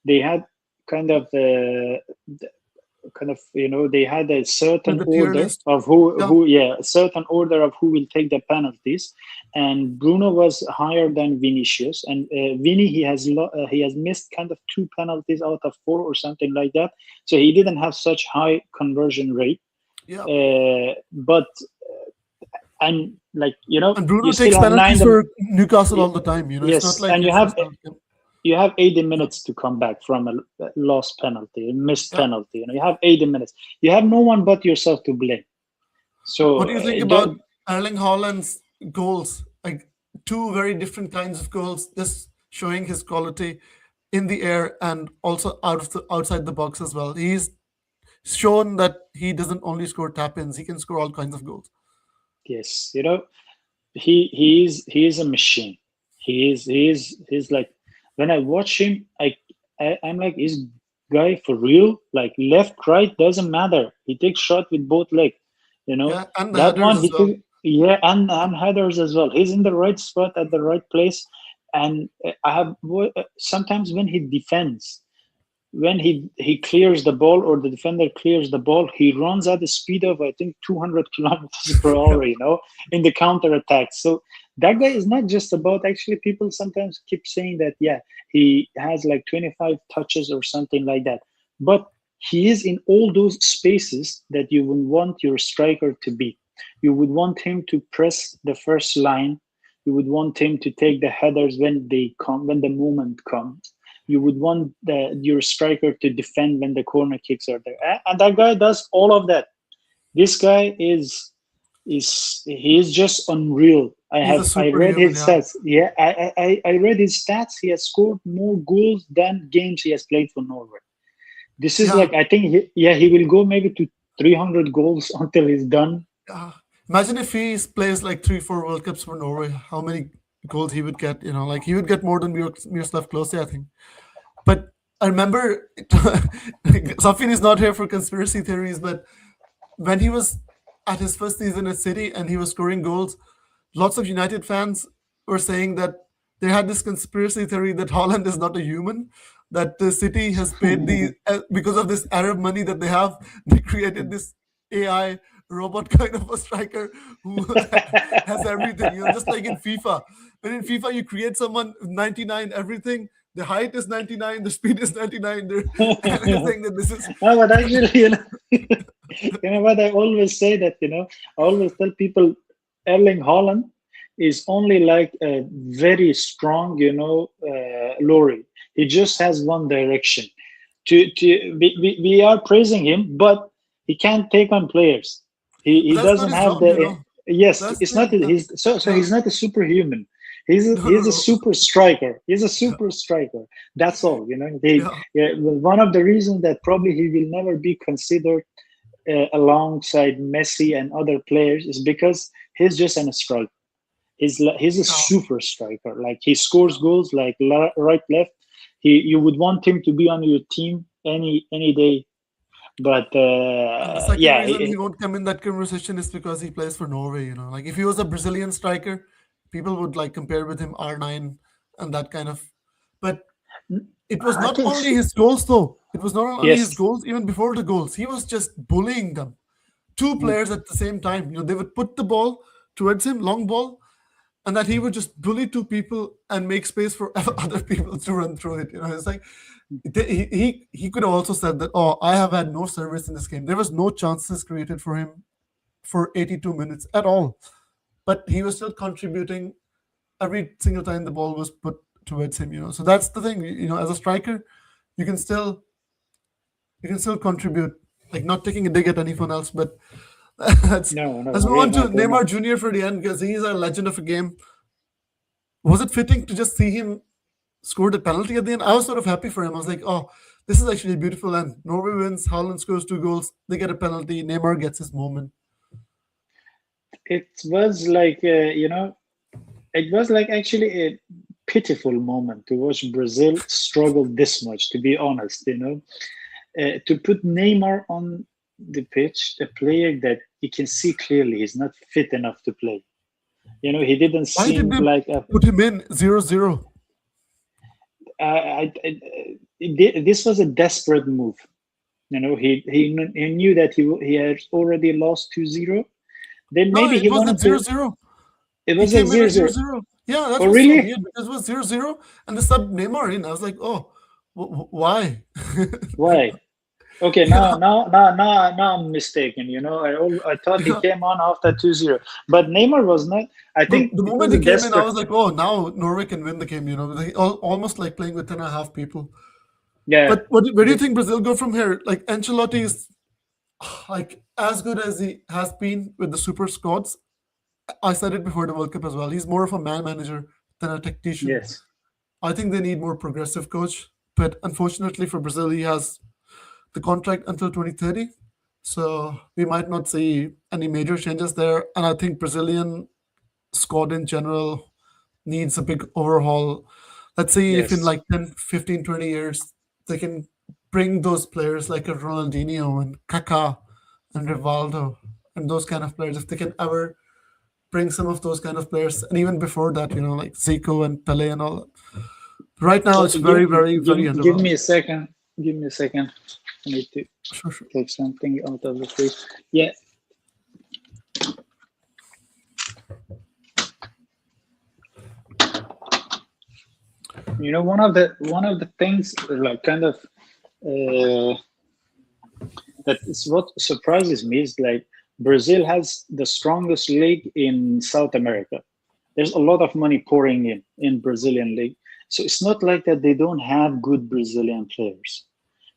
B: they had kind of they had a
A: With
B: certain
A: the tier
B: order
A: list,
B: of who
A: yeah,
B: who yeah a certain order of who will take the penalties, and Bruno was higher than Vinicius, and Vini, he has missed kind of two penalties out of four or something like that, so he didn't have such high conversion rate,
A: yeah.
B: but and like
A: And
B: you
A: Bruno
B: still
A: takes
B: have
A: penalties for Newcastle all the time. It's not
B: yes,
A: like
B: and
A: he's just not.
B: you have 80
A: Yeah,
B: minutes to come back from a lost penalty, a missed
A: yeah.
B: penalty. You have 80 minutes. You have no one but yourself to blame.
A: What
B: So
A: do you think about Erling Haaland's goals? Like two very different kinds of goals, just showing his quality in the air and also outside the box as well. He's shown that he doesn't only score tap-ins; he can score all kinds of goals.
B: yes, he is a machine. He's like, when I watch him, I'm like, is guy for real? Like left, right doesn't matter. He takes shot with both legs. You know
A: Yeah, and the
B: that
A: headers
B: one
A: as
B: he
A: well.
B: took. Yeah, and headers as well. He's in the right spot at the right place. And sometimes when he defends, when he clears the ball, or the defender clears the ball, he runs at the speed of, I think, 200 kilometers per hour, in the counter attack. So that guy is not just about, actually, people sometimes keep saying that, yeah, he has like 25 touches or something like that, but he is in all those spaces that you would want your striker to be. You would want him to press the first line. You would want him to take the headers when they come, when the moment comes. You would want your striker to defend when the corner kicks are there. And that guy does all of that. This guy he is just unreal.
A: He's a
B: I read
A: superhuman.
B: his
A: Yeah,
B: stats. Yeah, I read his stats. He has scored more goals than games he has played for Norway. This is
A: yeah,
B: like, I think he will go maybe to 300 goals until he's done.
A: yeah. Imagine if he plays like 3, 4 World Cups for Norway, how many goals he would get. Like he would get more than Miroslav Klose, I think. But I remember Safin is not here for conspiracy theories, but when he was at his first season at City and he was scoring goals, lots of United fans were saying that they had this conspiracy theory that Holland is not a human, that the City has paid the because of this Arab money that they have, they created this AI robot kind of a striker who has everything. Just like in FIFA. When in FIFA you create someone 99 everything, the height is 99, the speed is 99. And they're saying that this is
B: No, but actually, what I always say, that, I always tell people, Erling Haaland is only like a very strong, lorry. He just has one direction. We are praising him, but he can't take on players. He
A: that's not
B: doesn't
A: his
B: have
A: job.
B: yes,
A: That's
B: it's not,
A: the yeah,
B: he's so
A: yeah.
B: he's not a superhuman. He's
A: No, no,
B: a
A: no.
B: super striker. He's a super striker. That's all.
A: Yeah.
B: Yeah, well, one of the reasons that probably he will never be considered alongside Messi and other players is because he's just an striker. He's a
A: Yeah.
B: super striker. Like, he scores
A: Yeah.
B: goals like right, left. You would want him to be on your team any day. But
A: And the second
B: yeah,
A: reason he won't come in that conversation is because he plays for Norway. Like if he was a Brazilian striker, people would like compare with him R9 and that kind of. But it was
B: I
A: not
B: think
A: only his goals though. It was not only his
B: yes.
A: goals. Even before the goals, he was just bullying them. Two
B: Mm.
A: players at the same time. They would put the ball towards him, long ball, and that he would just bully two people and make space for other people to run through it. It's like he could have also said that, oh, I have had no service in this game. There was no chances created for him for 82 minutes at all, but he was still contributing every single time the ball was put towards him. So that's the thing. As a striker, you can still contribute, like not taking a dig at anyone else, but let's
B: No, no,
A: let's move
B: we're
A: on to
B: not. We're
A: Neymar
B: not.
A: Jr. for the end, because he's a legend of a game. Was it fitting to just see him score the penalty at the end? I was sort of happy for him. I was like, oh, this is actually beautiful. And Norway wins. Haaland scores 2 goals. They get a penalty. Neymar gets his moment.
B: It was like it was like actually a pitiful moment to watch Brazil struggle this much. To be honest, to put Neymar on the pitch, a player that you can see clearly is not fit enough to play. He didn't
A: Why did
B: seem
A: they
B: like a.
A: put him in 0-0?
B: This was a desperate move. He knew that he had already lost 2-0. Then
A: No,
B: maybe
A: it
B: he
A: wasn't
B: wanted
A: zero
B: to.
A: zero.
B: It
A: He
B: was a
A: came in
B: zero
A: at zero
B: zero.
A: zero. Yeah, that
B: Oh,
A: was so
B: really?
A: weird because it was 0-0, and they subbed Neymar in. I was like, oh, why?
B: Why? Okay,
A: yeah,
B: now I'm mistaken. I thought he
A: yeah.
B: came on after 2-0, but Neymar was not. I
A: The,
B: think
A: the
B: it
A: moment
B: was
A: he
B: a
A: came in, I
B: desperate.
A: was like, oh, now Norway can win the game. Almost like playing with 10.5 people.
B: Yeah,
A: But where do you think Brazil go from here? Like Ancelotti is like as good as he has been with the super squads. I said it before the World Cup as well. He's more of a man manager than a tactician.
B: yes,
A: I think they need more progressive coach. But unfortunately for Brazil, he has the contract until 2030. So we might not see any major changes there. And I think Brazilian squad in general needs a big overhaul. Let's see if in
B: yes.
A: like 10, 15, 20 years they can bring those players like a Ronaldinho and Kaká and Rivaldo and those kind of players. If they can ever bring some of those kind of players, and even before that, like Zico and Pele and all that. Right now, it's
B: Give,
A: very, very, very
B: give me
A: underwhelming.
B: a second. Give me a second. I need to
A: Sure, sure.
B: take something out of the fridge. Yeah, one of the things like kind of uh, that is what surprises me is like Brazil has the strongest league in South America. There's a lot of money pouring in Brazilian league, so it's not like that they don't have good Brazilian players.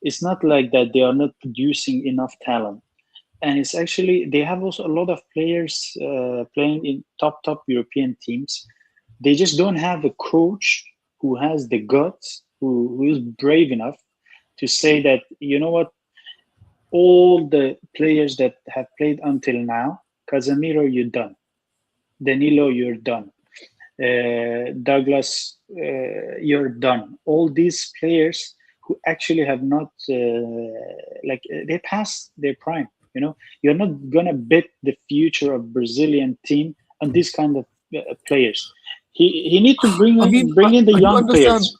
B: It's not like that they are not producing enough talent, and it's actually they have also a lot of players playing in top European teams. They just don't have a coach who has the guts, who is brave enough to say that what, all the players that have played until now, Casemiro, you're done. Danilo, you're done. Douglas, you're done. All these players who actually have not, they passed their prime. You're not gonna bet the future of Brazilian team on this kind of players. He need to bring
A: I mean,
B: in, bring in the
A: I do
B: young
A: understand.
B: players.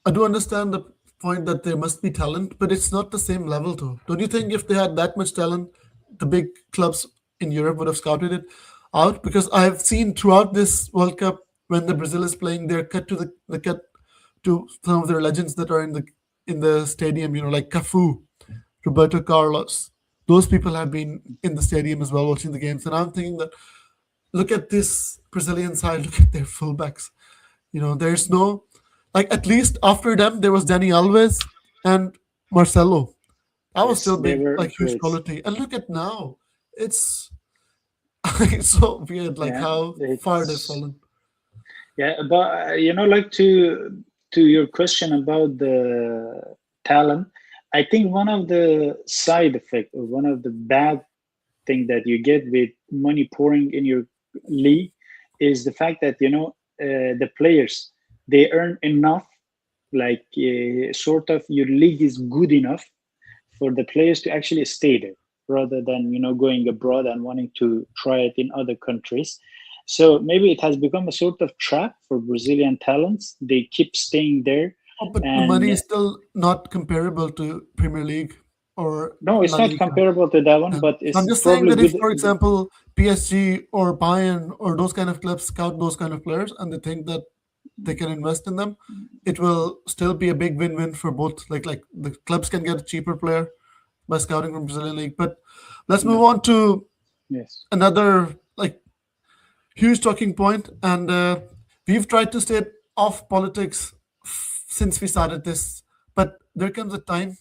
A: I do understand the point that there must be talent, but it's not the same level, though. Don't you think if they had that much talent, the big clubs in Europe would have scouted it out? Because I've seen throughout this World Cup when the Brazil is playing, they're cut to the cut to some of their legends that are in the stadium. Like Cafu, Roberto Carlos. Those people have been in the stadium as well watching the games, and I'm thinking that look at this Brazilian side. Look at their fullbacks. There's no like at least after them there was Danny Alves and Marcelo. That was
B: Yes,
A: still
B: they
A: big,
B: were
A: like huge
B: great.
A: quality. And look at now, it's it's so weird, like
B: Yeah,
A: how far they've
B: it's
A: fallen.
B: yeah, but like to your question about the talent, I think one of the side effect or one of the bad thing that you get with money pouring in your league is the fact that the players, they earn enough, like sort of your league is good enough for the players to actually stay there rather than going abroad and wanting to try it in other countries. So maybe it has become a sort of trap for Brazilian talents. They keep staying there,
A: Oh, but the
B: and
A: money is still not comparable to Premier League. or
B: No, it's
A: La
B: not
A: Liga.
B: comparable to that one,
A: Yeah.
B: but
A: So I'm
B: it's
A: just saying
B: probably
A: that if,
B: good.
A: for example, PSG or Bayern or those kind of clubs scout those kind of players and they think that they can invest in them, it will still be a big win-win for both. Like the clubs can get a cheaper player by scouting from Brazilian league. But let's move
B: No,
A: on to
B: yes.
A: another like huge talking point, and we've tried to stay off politics since we started this. But there comes a time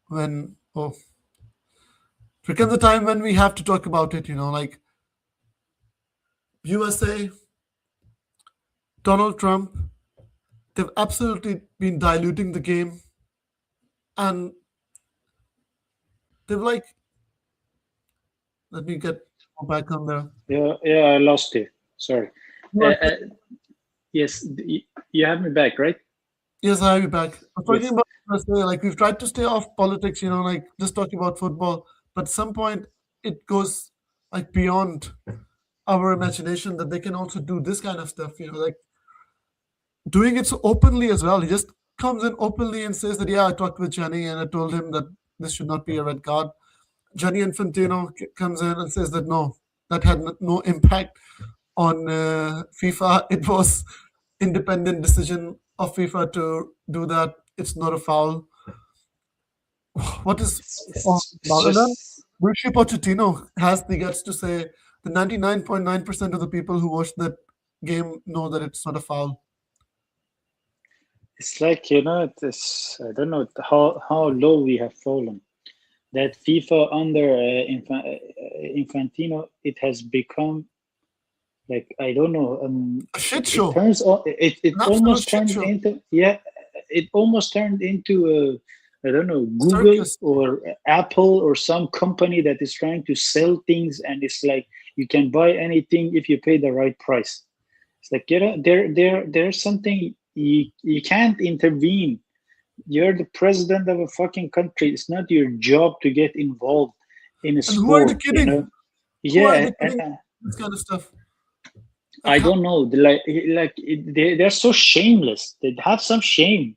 A: when there comes a time when we have to talk about it. Like USA, Donald Trump, they've absolutely been diluting the game, and they've like let me get back on there.
B: Yeah, yeah, I lost you. Sorry. Uh,
A: USA,
B: uh, yes, you have me back, right?
A: yes, I have you back. I'm talking
B: Yes.
A: about USA. Like we've tried to stay off politics, like just talking about football. But at some point, it goes like beyond our imagination that they can also do this kind of stuff. Like doing it so openly as well. He just comes in openly and says that, yeah, I talked with Gianni and I told him that this should not be a red card. Gianni Infantino comes in and says that no, that had no impact on FIFA. It was independent decision of FIFA to do that. It's not a foul. What is
B: It's
A: about? And then
B: just
A: Mauricio Pochettino has the guts to say the 99.9% of the people who watch that game know that it's not a foul.
B: it's like it's I don't know how low we have fallen. That FIFA under Infantino, it has become like I don't know.
A: A shit
B: It
A: show.
B: turns it
A: An absolute
B: almost
A: shit
B: turned
A: show.
B: into, yeah, it almost turned into a I don't know, Google
A: Circus.
B: or Apple or some company that is trying to sell things, and it's like you can buy anything if you pay the right price. It's like there's something you can't intervene. You're the president of a fucking country. It's not your job to get involved in a
A: And who are they
B: sport, you
A: kidding?
B: know?
A: Who are
B: Yeah,
A: they kidding? This kind of stuff. Like
B: I
A: how?
B: don't know. They're so shameless. They have some shame.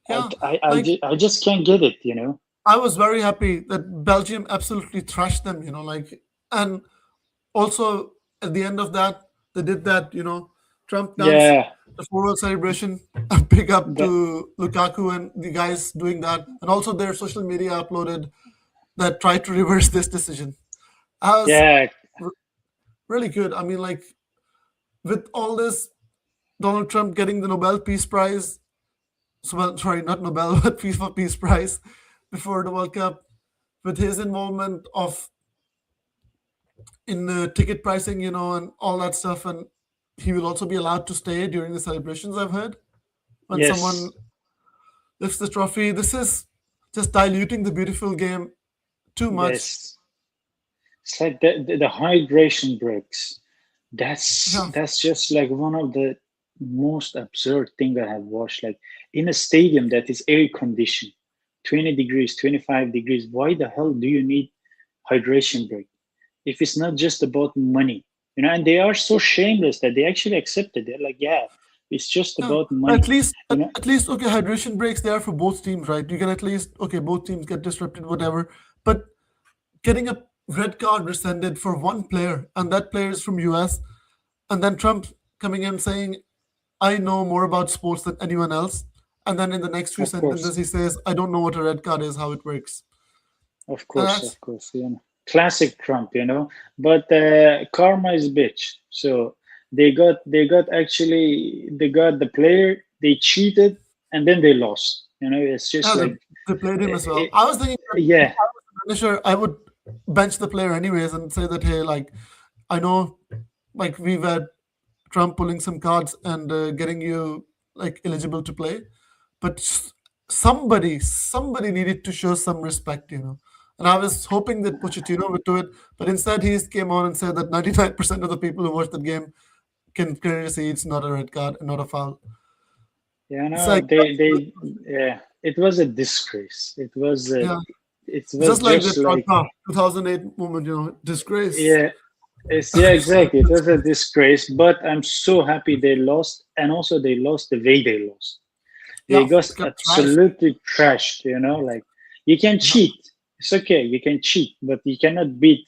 A: Yeah. Like
B: I just can't get it, you know?
A: I was very happy that Belgium absolutely thrashed them. Like and also at the end of that they did that. Trump dance,
B: Yeah,
A: the forward celebration. A big up
B: that,
A: to Lukaku and the guys doing that, and also their social media uploaded that tried to reverse this decision. I was
B: yeah,
A: r- really good. I mean, like with all this, Donald Trump getting the Nobel Peace Prize. So, well, sorry, not Nobel, but FIFA Peace Prize before the World Cup. With his involvement of in the ticket pricing, and all that stuff, and he will also be allowed to stay during the celebrations. I've heard when someone
B: yes,
A: lifts the trophy. This is just diluting the beautiful game too much.
B: yes. It's like the hydration breaks.
A: Yeah,
B: That's just like one of the most absurd thing I have watched. Like in a stadium that is air conditioned, 20 degrees, 25 degrees. Why the hell do you need hydration break? If it's not just about money, and they are so shameless that they actually accept it. They're like, yeah, it's just
A: yeah.
B: about
A: At
B: money,
A: least,
B: you
A: at,
B: know.
A: at least, okay. Hydration breaks there for both teams, right? You can at least, okay, both teams get disrupted, whatever. But getting a red card rescinded for one player, and that player is from US, and then Trump coming in saying, "I know more about sports than anyone else," and then in the next few
B: Of
A: sentences
B: course,
A: he says, "I don't know what a red card is, how it works," and
B: of
A: that's
B: course, classic Trump, but karma is bitch. So they got actually they got the player, they cheated, and then they lost. It's just
A: yeah, they,
B: like
A: they played him
B: eh,
A: as well.
B: eh,
A: I was thinking that if
B: yeah,
A: I was the manager, I would bench the player anyways and say that, hey, like, I know, like we've had Trump pulling some cards and getting you like eligible to play, but somebody needed to show some respect. And I was hoping that Pochettino would do it, but instead he came on and said that 99% of the people who watched the game can clearly see it's not a red card and not a foul. It's
B: no,
A: like
B: they yeah, it was a disgrace.
A: yeah,
B: It was
A: just like
B: just
A: the
B: like,
A: Drogba 2008 moment, disgrace.
B: yeah, yeah, exactly. It was a disgrace, but I'm so happy they lost, and also they lost the way they lost.
A: Yeah,
B: He got
A: got trashed.
B: absolutely trashed. Like you can
A: Yeah.
B: cheat. It's okay, you can cheat, but you cannot beat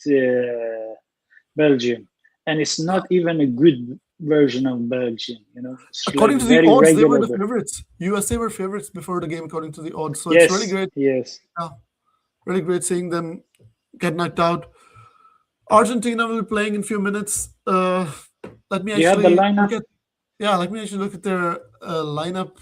B: Belgium, and it's
A: Yeah.
B: not even a good version of Belgium. It's like
A: According to the
B: very
A: odds, they were
B: regular.
A: the favorites. USA were favorites before the game, according to the odds. So it's really
B: Yes,
A: great.
B: yes.
A: Yeah, really great seeing them get knocked out. Argentina will be playing in a few minutes. Let me
B: Do you have the
A: actually look
B: lineup?
A: at let me actually look at their lineup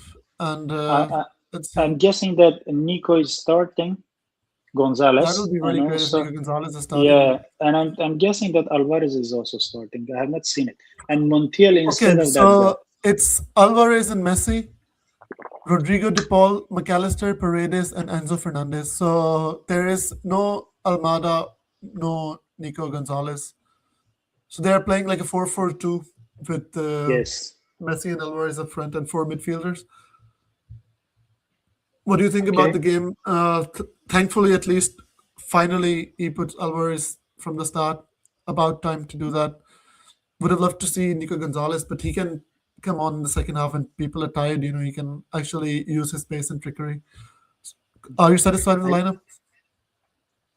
A: and
B: I, I,
A: let's see.
B: I'm guessing that Nico is starting.
A: That would
B: Gonzalez,
A: be
B: and
A: really great if
B: also
A: Nico Gonzalez is starting.
B: yeah, and I'm guessing that Alvarez is also starting. I have not seen it, and Montiel
A: Okay,
B: instead of that guy.
A: so it's Alvarez and Messi, Rodrigo De Paul, McAllister, Paredes, and Enzo Fernandez. So there is no Almada, no Nico Gonzalez. So they are playing like a 4-4-2 with
B: Yes.
A: Messi and Alvarez up front and four midfielders. What do you think about the
B: Okay.
A: game? Thankfully, at least, finally, he puts Alvarez from the start. About time to do that. Would have loved to see Nico Gonzalez, but he can come on in the second half and people are tired. He can actually use his pace and trickery. Are you satisfied with the
B: I
A: lineup?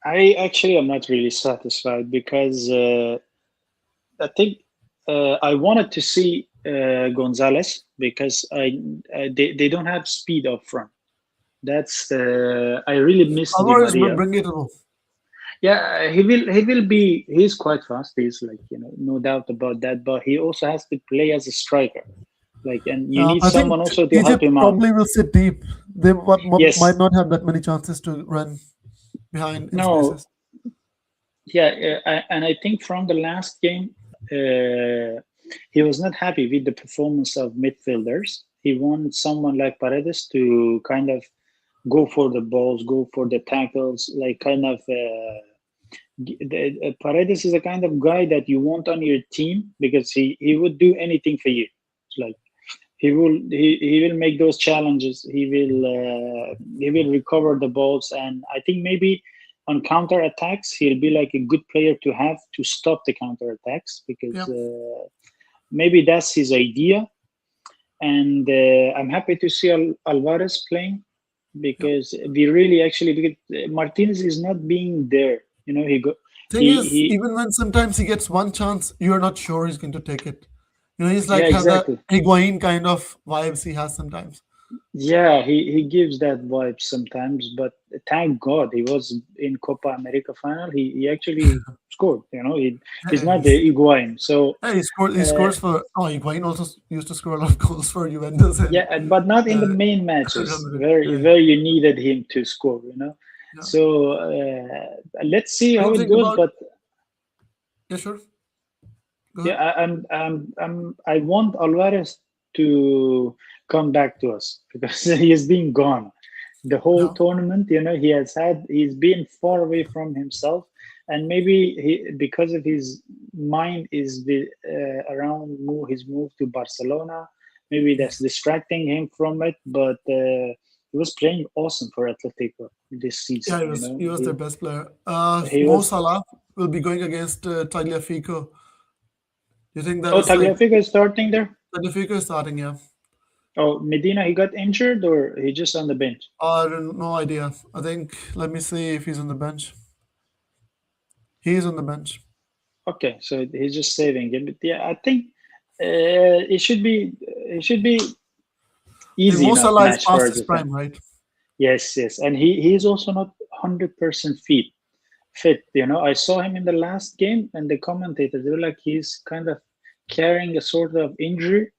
B: I actually am not really satisfied because I think I wanted to see Gonzalez because they don't have speed up front. That's I really miss Di
A: Alvarez will
B: Maria.
A: bring it home.
B: Yeah, he will be. He's quite fast. He's like, no doubt about that. But he also has to play as a striker. Like, and you need
A: I think
B: someone also to help
A: Egypt
B: him out.
A: probably will sit deep. They might
B: Yes.
A: not have that many chances to run behind in
B: No.
A: spaces.
B: Yeah, and I think from the last game, he was not happy with the performance of midfielders. He wanted someone like Paredes to kind of go for the balls, go for the tackles, like kind of. Paredes is a kind of guy that you want on your team because he would do anything for you. It's like he will make those challenges. He will recover the balls, and I think maybe on counter attacks he'll be like a good player to have to stop the counter attacks because
A: Yeah.
B: maybe that's his idea. And I'm happy to see Alvarez playing
A: Yeah.
B: because we really actually because Martinez is not being there. He go
A: Thing is,
B: he
A: even when sometimes he gets one chance, you're not sure he's going to take it. He's
B: Yeah,
A: like have that
B: exactly.
A: Higuain kind of vibes he has sometimes.
B: Yeah, he gives that vibe sometimes, but thank God he was in Copa America final. He actually scored. He's
A: Hey,
B: not the Higuain. So
A: hey, he
B: uh,
A: scores for. Oh, Higuain also used to score a lot of goals for Juventus and
B: yeah, but not in the
A: uh,
B: main
A: Real
B: matches
A: Madrid.
B: where
A: Yeah,
B: where you needed him to score.
A: yeah.
B: So let's see
A: What do
B: how
A: you
B: it
A: think
B: goes.
A: about?
B: But
A: Yeah, sure. Go
B: yeah,
A: ahead.
B: I want Alvarez to come back to us because he's been gone the whole
A: Yeah.
B: tournament. He's been far away from himself, and maybe because of his mind is around his move to Barcelona. Maybe that's distracting him from it, but he was playing awesome for Atletico this season.
A: Yeah, he was their best player.
B: He
A: Mo
B: was.
A: Salah will be going against Tagliafico. You think that
B: Oh,
A: is like
B: Tagliafico is starting there.
A: Tagliafico is starting? Yeah.
B: Oh, Medina, he got injured or he just on the bench?
A: I don't no idea. I think let me see if he's on the bench. He's on the bench.
B: Okay, so he's just saving it. But yeah, I think it should be
A: I think
B: easy
A: Mo
B: enough
A: Salah is
B: match for
A: past his
B: Argentina.
A: prime, right?
B: Yes, yes, and he's also not 100% fit. I saw him in the last game, and the commentators they were like he's kind of carrying a sort of injury,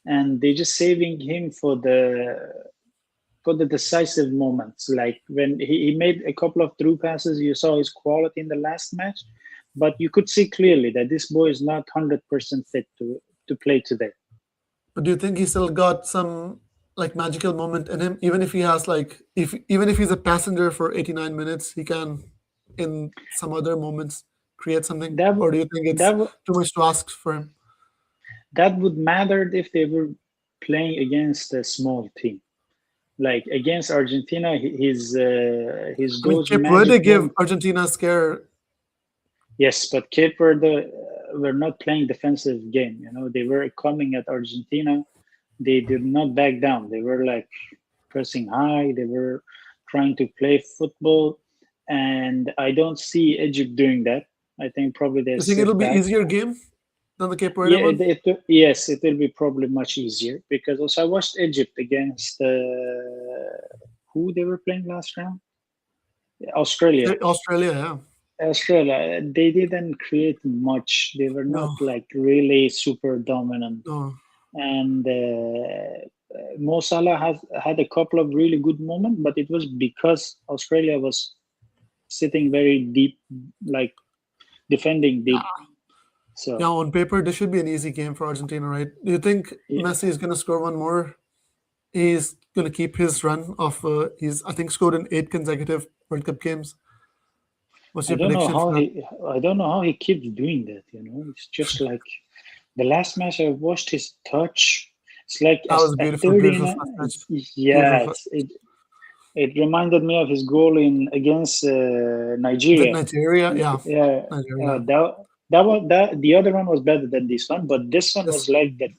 B: and they're just saving him for the decisive moments. Like when he made a couple of through passes, you saw his quality in the last match, but you could see clearly that this boy is not 100% fit to play today.
A: But do you think he still got some like magical moment in him? Even if he has like if even if he's a passenger for 89 minutes, he can in some other moments create something?
B: That
A: Or
B: would
A: do you think it's
B: that would
A: too much to ask for him?
B: that would matter if they were playing against a small team. Like against Argentina, his
A: I mean,
B: those
A: Cape
B: magic
A: Verde gave
B: moments.
A: Argentina a scare.
B: Yes, but Cape Verde were not playing defensive game. They were coming at Argentina. they did not back down. They were like pressing high. They were trying to play football, and I don't see Egypt doing that. I think probably they
A: You think it'll
B: sit
A: be
B: back.
A: easier game than the Cape Verde
B: Yeah,
A: one?
B: yes, it will be probably much easier because also I watched Egypt against who they were playing last round. Australia.
A: Australia, yeah.
B: Australia. They didn't create much. They were not
A: No,
B: like really super dominant.
A: no.
B: And Mo Salah has had a couple of really good moments, but it was because Australia was sitting very deep, like defending deep.
A: Yeah, yeah.
B: So
A: On paper, this should be an easy game for Argentina, right? Do you think
B: yeah,
A: Messi is going to score one more? He's going to keep his run of he's I think scored in 8 consecutive World Cup games. What's
B: I
A: your
B: don't know
A: prediction
B: how
A: for that?
B: I don't know how he keeps doing that. It's just like the last match I watched his touch. It's like
A: That was a
B: a
A: beautiful,
B: 30
A: beautiful first match. Beautiful
B: yes, it reminded me of his goal in against
A: Is it
B: Nigeria.
A: Nigeria? Yeah,
B: Yeah,
A: Nigeria.
B: that the other one was better than this one, but this one was
A: Yes.
B: like that.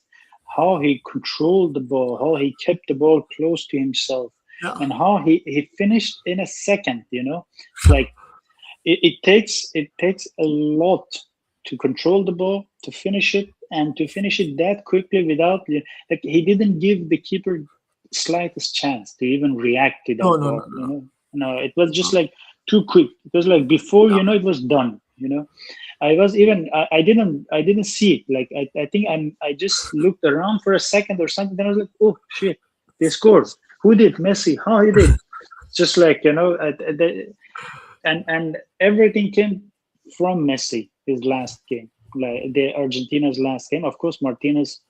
B: How he controlled the ball, how he kept the ball close to himself,
A: Yeah.
B: and how he finished in a second. It's like it takes a lot to control the ball, to finish it, and to finish it that quickly without like he didn't give the keeper slightest chance to even react to
A: No,
B: that
A: no, no,
B: ball.
A: no,
B: No, it was just
A: no.
B: like too quick. It was like before
A: Yeah.
B: it was done. I didn't see it. Like I think I just looked around for a second or something. Then I was like, oh shit, they scored. Who did? Messi? How he did? Just like and everything came from Messi. His last game, like the Argentina's last game. Of course, Martinez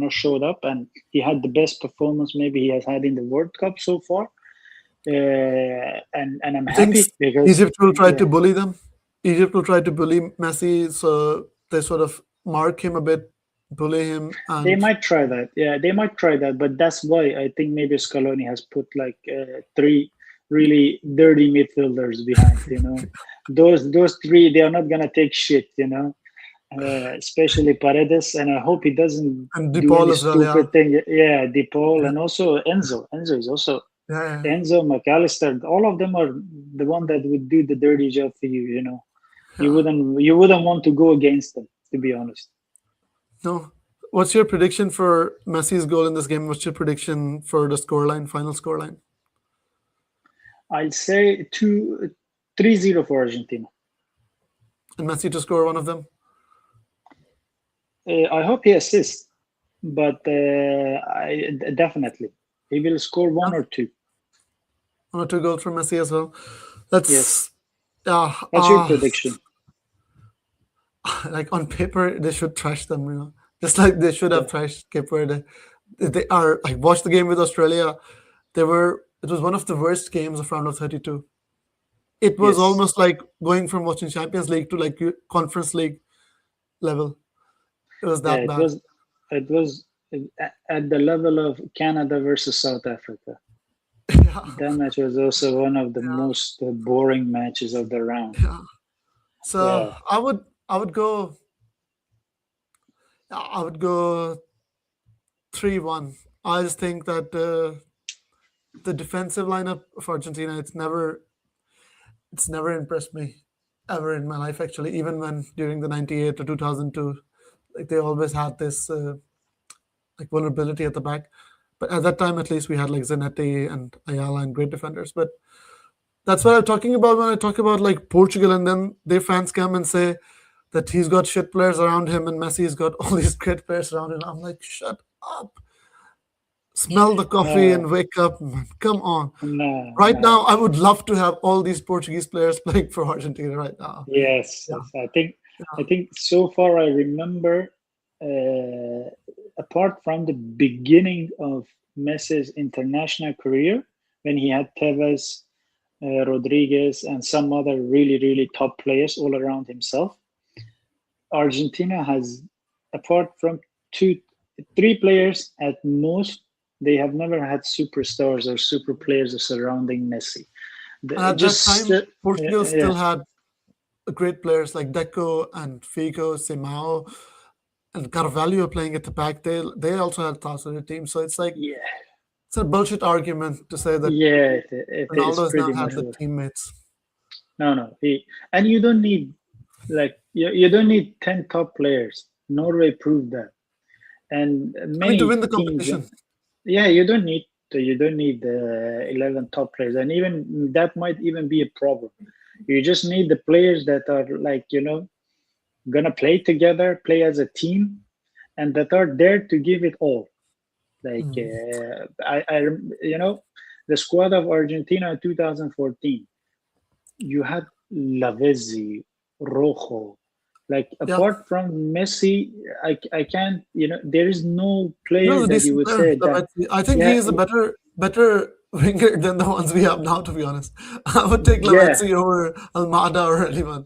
B: showed up, and he had the best performance maybe he has had in the World Cup so far. And I'm
A: You think
B: happy because
A: Egypt will try
B: yeah,
A: to bully them? Egypt will try to bully Messi, so they sort of mark him a bit, bully him,
B: they
A: and
B: might try that. Yeah, they might try that, but that's why I think maybe Scaloni has put like three really dirty midfielders behind. Those three, they are not gonna take shit. Especially Paredes, and I hope he doesn't do
A: DePaul
B: any
A: as well. Yeah,
B: stupid thing. Yeah, DePaul,
A: yeah,
B: and also Enzo. Enzo is also
A: yeah, yeah.
B: Enzo McAllister. All of them are the one that would do the dirty job for you. You
A: Yeah.
B: wouldn't want to go against them, to be honest.
A: No. What's your prediction for Messi's goal in this game? What's your prediction for the scoreline, final scoreline?
B: I'll say 3-0 for Argentina.
A: And Messi to score one of them?
B: I hope he assists, but definitely he will score
A: Yeah.
B: one or two.
A: 1 or 2 goals from Messi as well.
B: Yes.
A: That's yeah.
B: What's your prediction?
A: Like on paper, they should trash them. Just like they should have
B: Yeah.
A: trashed Cape Verde. They are. I watched the game with Australia. They were. It was one of the worst games of round of 32. It was
B: Yes.
A: almost like going from watching Champions League to like Conference League level. It was
B: Yeah,
A: that
B: it
A: bad.
B: was it was at the level of Canada versus South Africa.
A: Yeah,
B: That match was also one of the most boring matches of the round.
A: yeah. So
B: Yeah,
A: I would go. I would go 3-1. I just think that the defensive lineup of Argentina, it's never impressed me ever in my life. Actually, even when during the '98 or 2002, like they always had this like vulnerability at the back. But at that time, at least, we had like Zanetti and Ayala and great defenders. But that's what I'm talking about when I talk about like Portugal, and then their fans come and say that he's got shit players around him and Messi's got all these great players around him. I'm like, shut up, smell the coffee
B: no,
A: and wake up, man. Come on.
B: no,
A: Right
B: no.
A: now, I would love to have all these Portuguese players playing for Argentina right now.
B: Yes,
A: Yeah,
B: yes. I
A: yeah.
B: think so far I remember, uh, apart from the beginning of Messi's international career, when he had Tevez, Rodriguez, and some other really, really top players all around himself. Argentina has, apart from two, three players at most, they have never had superstars or super players surrounding Messi.
A: And at that
B: Just
A: time, Portugal still
B: yeah,
A: had great players like Deco and Figo, Simao, and Carvalho playing at the back. They also had thoughts on their team. So it's like
B: Yeah,
A: it's a bullshit argument to say that
B: yeah, it is
A: Ronaldo does
B: pretty
A: not have
B: much
A: the
B: what.
A: teammates.
B: No, no, and you don't need like you don't need 10 top players. Norway proved that, and
A: I mean, to
B: many
A: win the
B: teams.
A: competition.
B: Yeah, you don't need the 11 top players, and even that might even be a problem. You just need the players that are like gonna play together, play as a team, and that are there to give it all. Like
A: Mm.
B: the squad of Argentina in 2014. You had Lavezzi, Rojo. Like
A: Yeah,
B: apart from Messi, I can't. There is no
A: he
B: player
A: was a
B: that you
A: decent
B: would
A: player.
B: say that.
A: Lavezzi. I think he
B: Yeah,
A: is a better winger than the ones we have now. To be honest, I would take
B: yeah,
A: Lavezzi over Almada or anyone.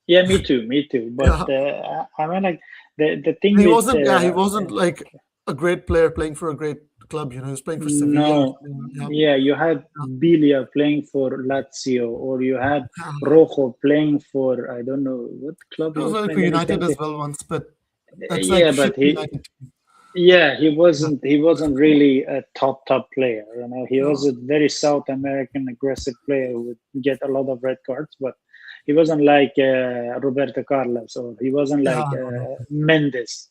B: yeah. Me too, me too. But
A: Yeah,
B: I mean, like the thing
A: he
B: with
A: wasn't. Yeah, he wasn't like a great player playing for a great club. He was playing for Sevilla or
B: no,
A: something. Yeah,
B: yeah, you had Bilia playing for Lazio, or you had
A: yeah.
B: Rojo playing for I don't know what club
A: He
B: he
A: was
B: was
A: like
B: playing.
A: for
B: Let me
A: United
B: think.
A: as well once, but that's like
B: Yeah,
A: shit
B: but
A: United team.
B: he wasn't really a top player. He
A: Yeah.
B: was a very South American aggressive player who would get a lot of red cards, but he wasn't like Roberto Carlos, or he wasn't
A: Yeah,
B: like
A: no, no.
B: Mendes.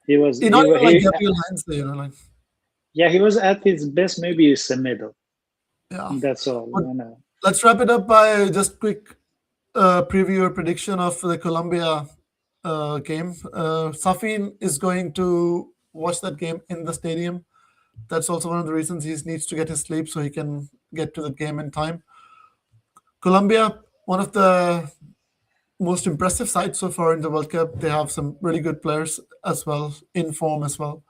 B: He was
A: Not
B: he wa-
A: even like
B: he
A: Gabriel Heinze, like
B: Yeah, he was at his best. Maybe he's a middle.
A: yeah.
B: That's all.
A: But let's wrap it up by just quick preview or prediction of the Colombia game. Safin is going to watch that game in the stadium. That's also one of the reasons he needs to get his sleep so he can get to the game in time. Colombia, one of the most impressive sides so far in the World Cup. They have some really good players as well, in form as well.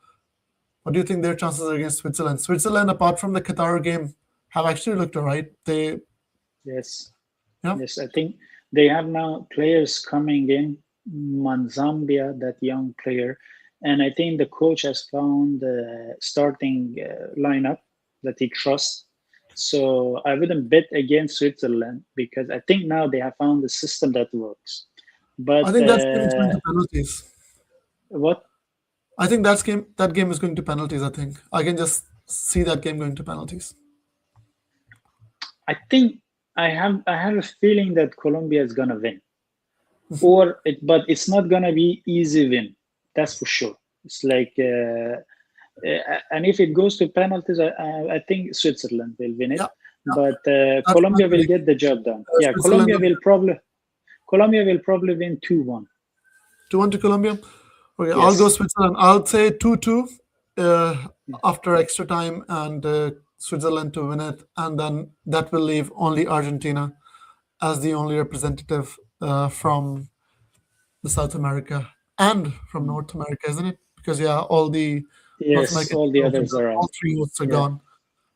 A: What do you think their chances are against Switzerland? Switzerland, apart from the Qatar game, have actually looked alright. They,
B: yes,
A: yeah,
B: yes. I think they have now players coming in. Manzambia, that young player, and I think the coach has found the starting lineup that he trusts. So I wouldn't bet against Switzerland because I think now they have found the system that works.
A: I
B: But
A: think that game is going to penalties.
B: what
A: I think that game is going to penalties. I think I can just see that game going to penalties.
B: I think I have a feeling that Colombia is gonna win. But it's not gonna be easy win. That's for sure. It's like, and if it goes to penalties, I think Switzerland will win it,
A: Yeah, yeah,
B: but
A: that's my
B: Colombia will get
A: prediction.
B: the job done. Yeah,
A: Switzerland
B: Colombia will probably win 2-1.
A: 2-1 to Colombia. Okay, I'll go
B: Yes,
A: Switzerland. I'll say 2-2 uh, after extra time and Switzerland to win it, and then that will leave only Argentina as the only representative from the South America and from North America, isn't it? Because yeah, all the North
B: yes,
A: American
B: all the
A: teams have been
B: others
A: gone.
B: are
A: All
B: out.
A: three hosts are
B: Yeah,
A: gone.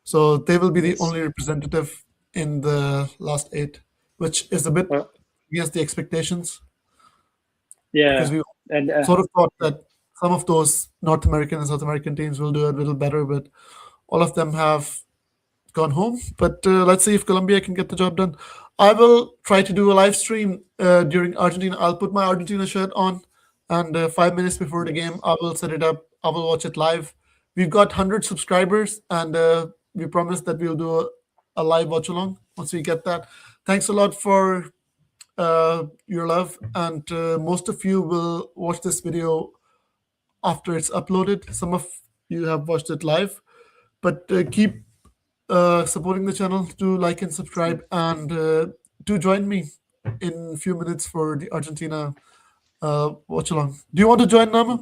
A: So they will be the
B: yes,
A: only representative in the last eight, which is a bit
B: well,
A: against the expectations because
B: yeah,
A: we
B: and
A: sort of thought that some of those North American and South American teams will do a little better, but all of them have gone home. But let's see if Colombia can get the job done. I will try to do a live stream during Argentina. I'll put my Argentina shirt on, and 5 minutes before the game,
B: yes,
A: I will set it up. I will watch it live. We've got 100 subscribers, and we promise that we'll do a live watch along once we get that. Thanks a lot for your love, and most of you will watch this video after it's uploaded. Some of you have watched it live, but keep supporting the channel. Do like and subscribe, and do join me in a few minutes for the Argentina watch along. Do you want to join, Nama?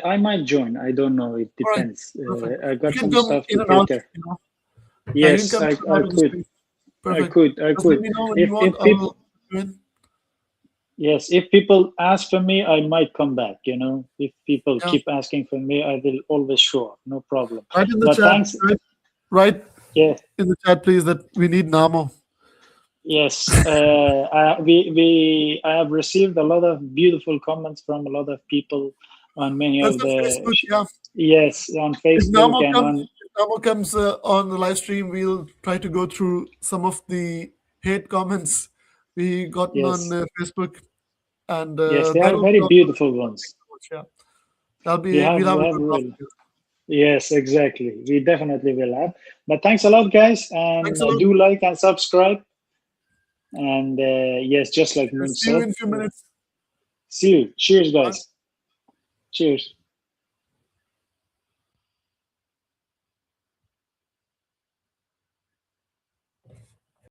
B: I might join. I don't know. It
A: All right,
B: depends.
A: perfect.
B: I
A: You
B: got
A: can
B: some
A: come
B: stuff
A: in
B: to
A: and
B: take
A: out.
B: care.
A: Yeah, you can
B: Yes,
A: come in and
B: I
A: out of the
B: could.
A: stream.
B: I
A: Perfect.
B: could. I
A: Just let
B: could.
A: me know when you
B: If
A: want. I
B: people,
A: will join.
B: yes, if people ask for me, I might come back. If people
A: Yeah,
B: keep asking for me, I will always show up. No problem.
A: right in the
B: But
A: chat.
B: thanks.
A: Right
B: Yeah,
A: in the chat, please. That we need Namo.
B: yes. I have received a lot of beautiful comments from a lot of people on many
A: That's
B: of
A: on
B: the.
A: Facebook. Yeah.
B: Yes, on
A: If
B: Facebook
A: Namo
B: and
A: comes,
B: on.
A: if Namo comes on the live stream, we'll try to go through some of the hate comments we gotten on
B: Yes,
A: Facebook, and
B: yes, they
A: that
B: are
A: will be
B: very
A: also
B: beautiful ones.
A: much. Yeah, that'll
B: We
A: be
B: have,
A: we'll have
B: we
A: a
B: have,
A: good laugh
B: will.
A: with you.
B: Yes, exactly. We definitely will have. But thanks a lot, guys, and
A: Thanks a lot.
B: do like and subscribe. And yes, just like Moon
A: See you
B: said,
A: in a few minutes.
B: see you. Cheers,
A: Bye.
B: guys. Cheers.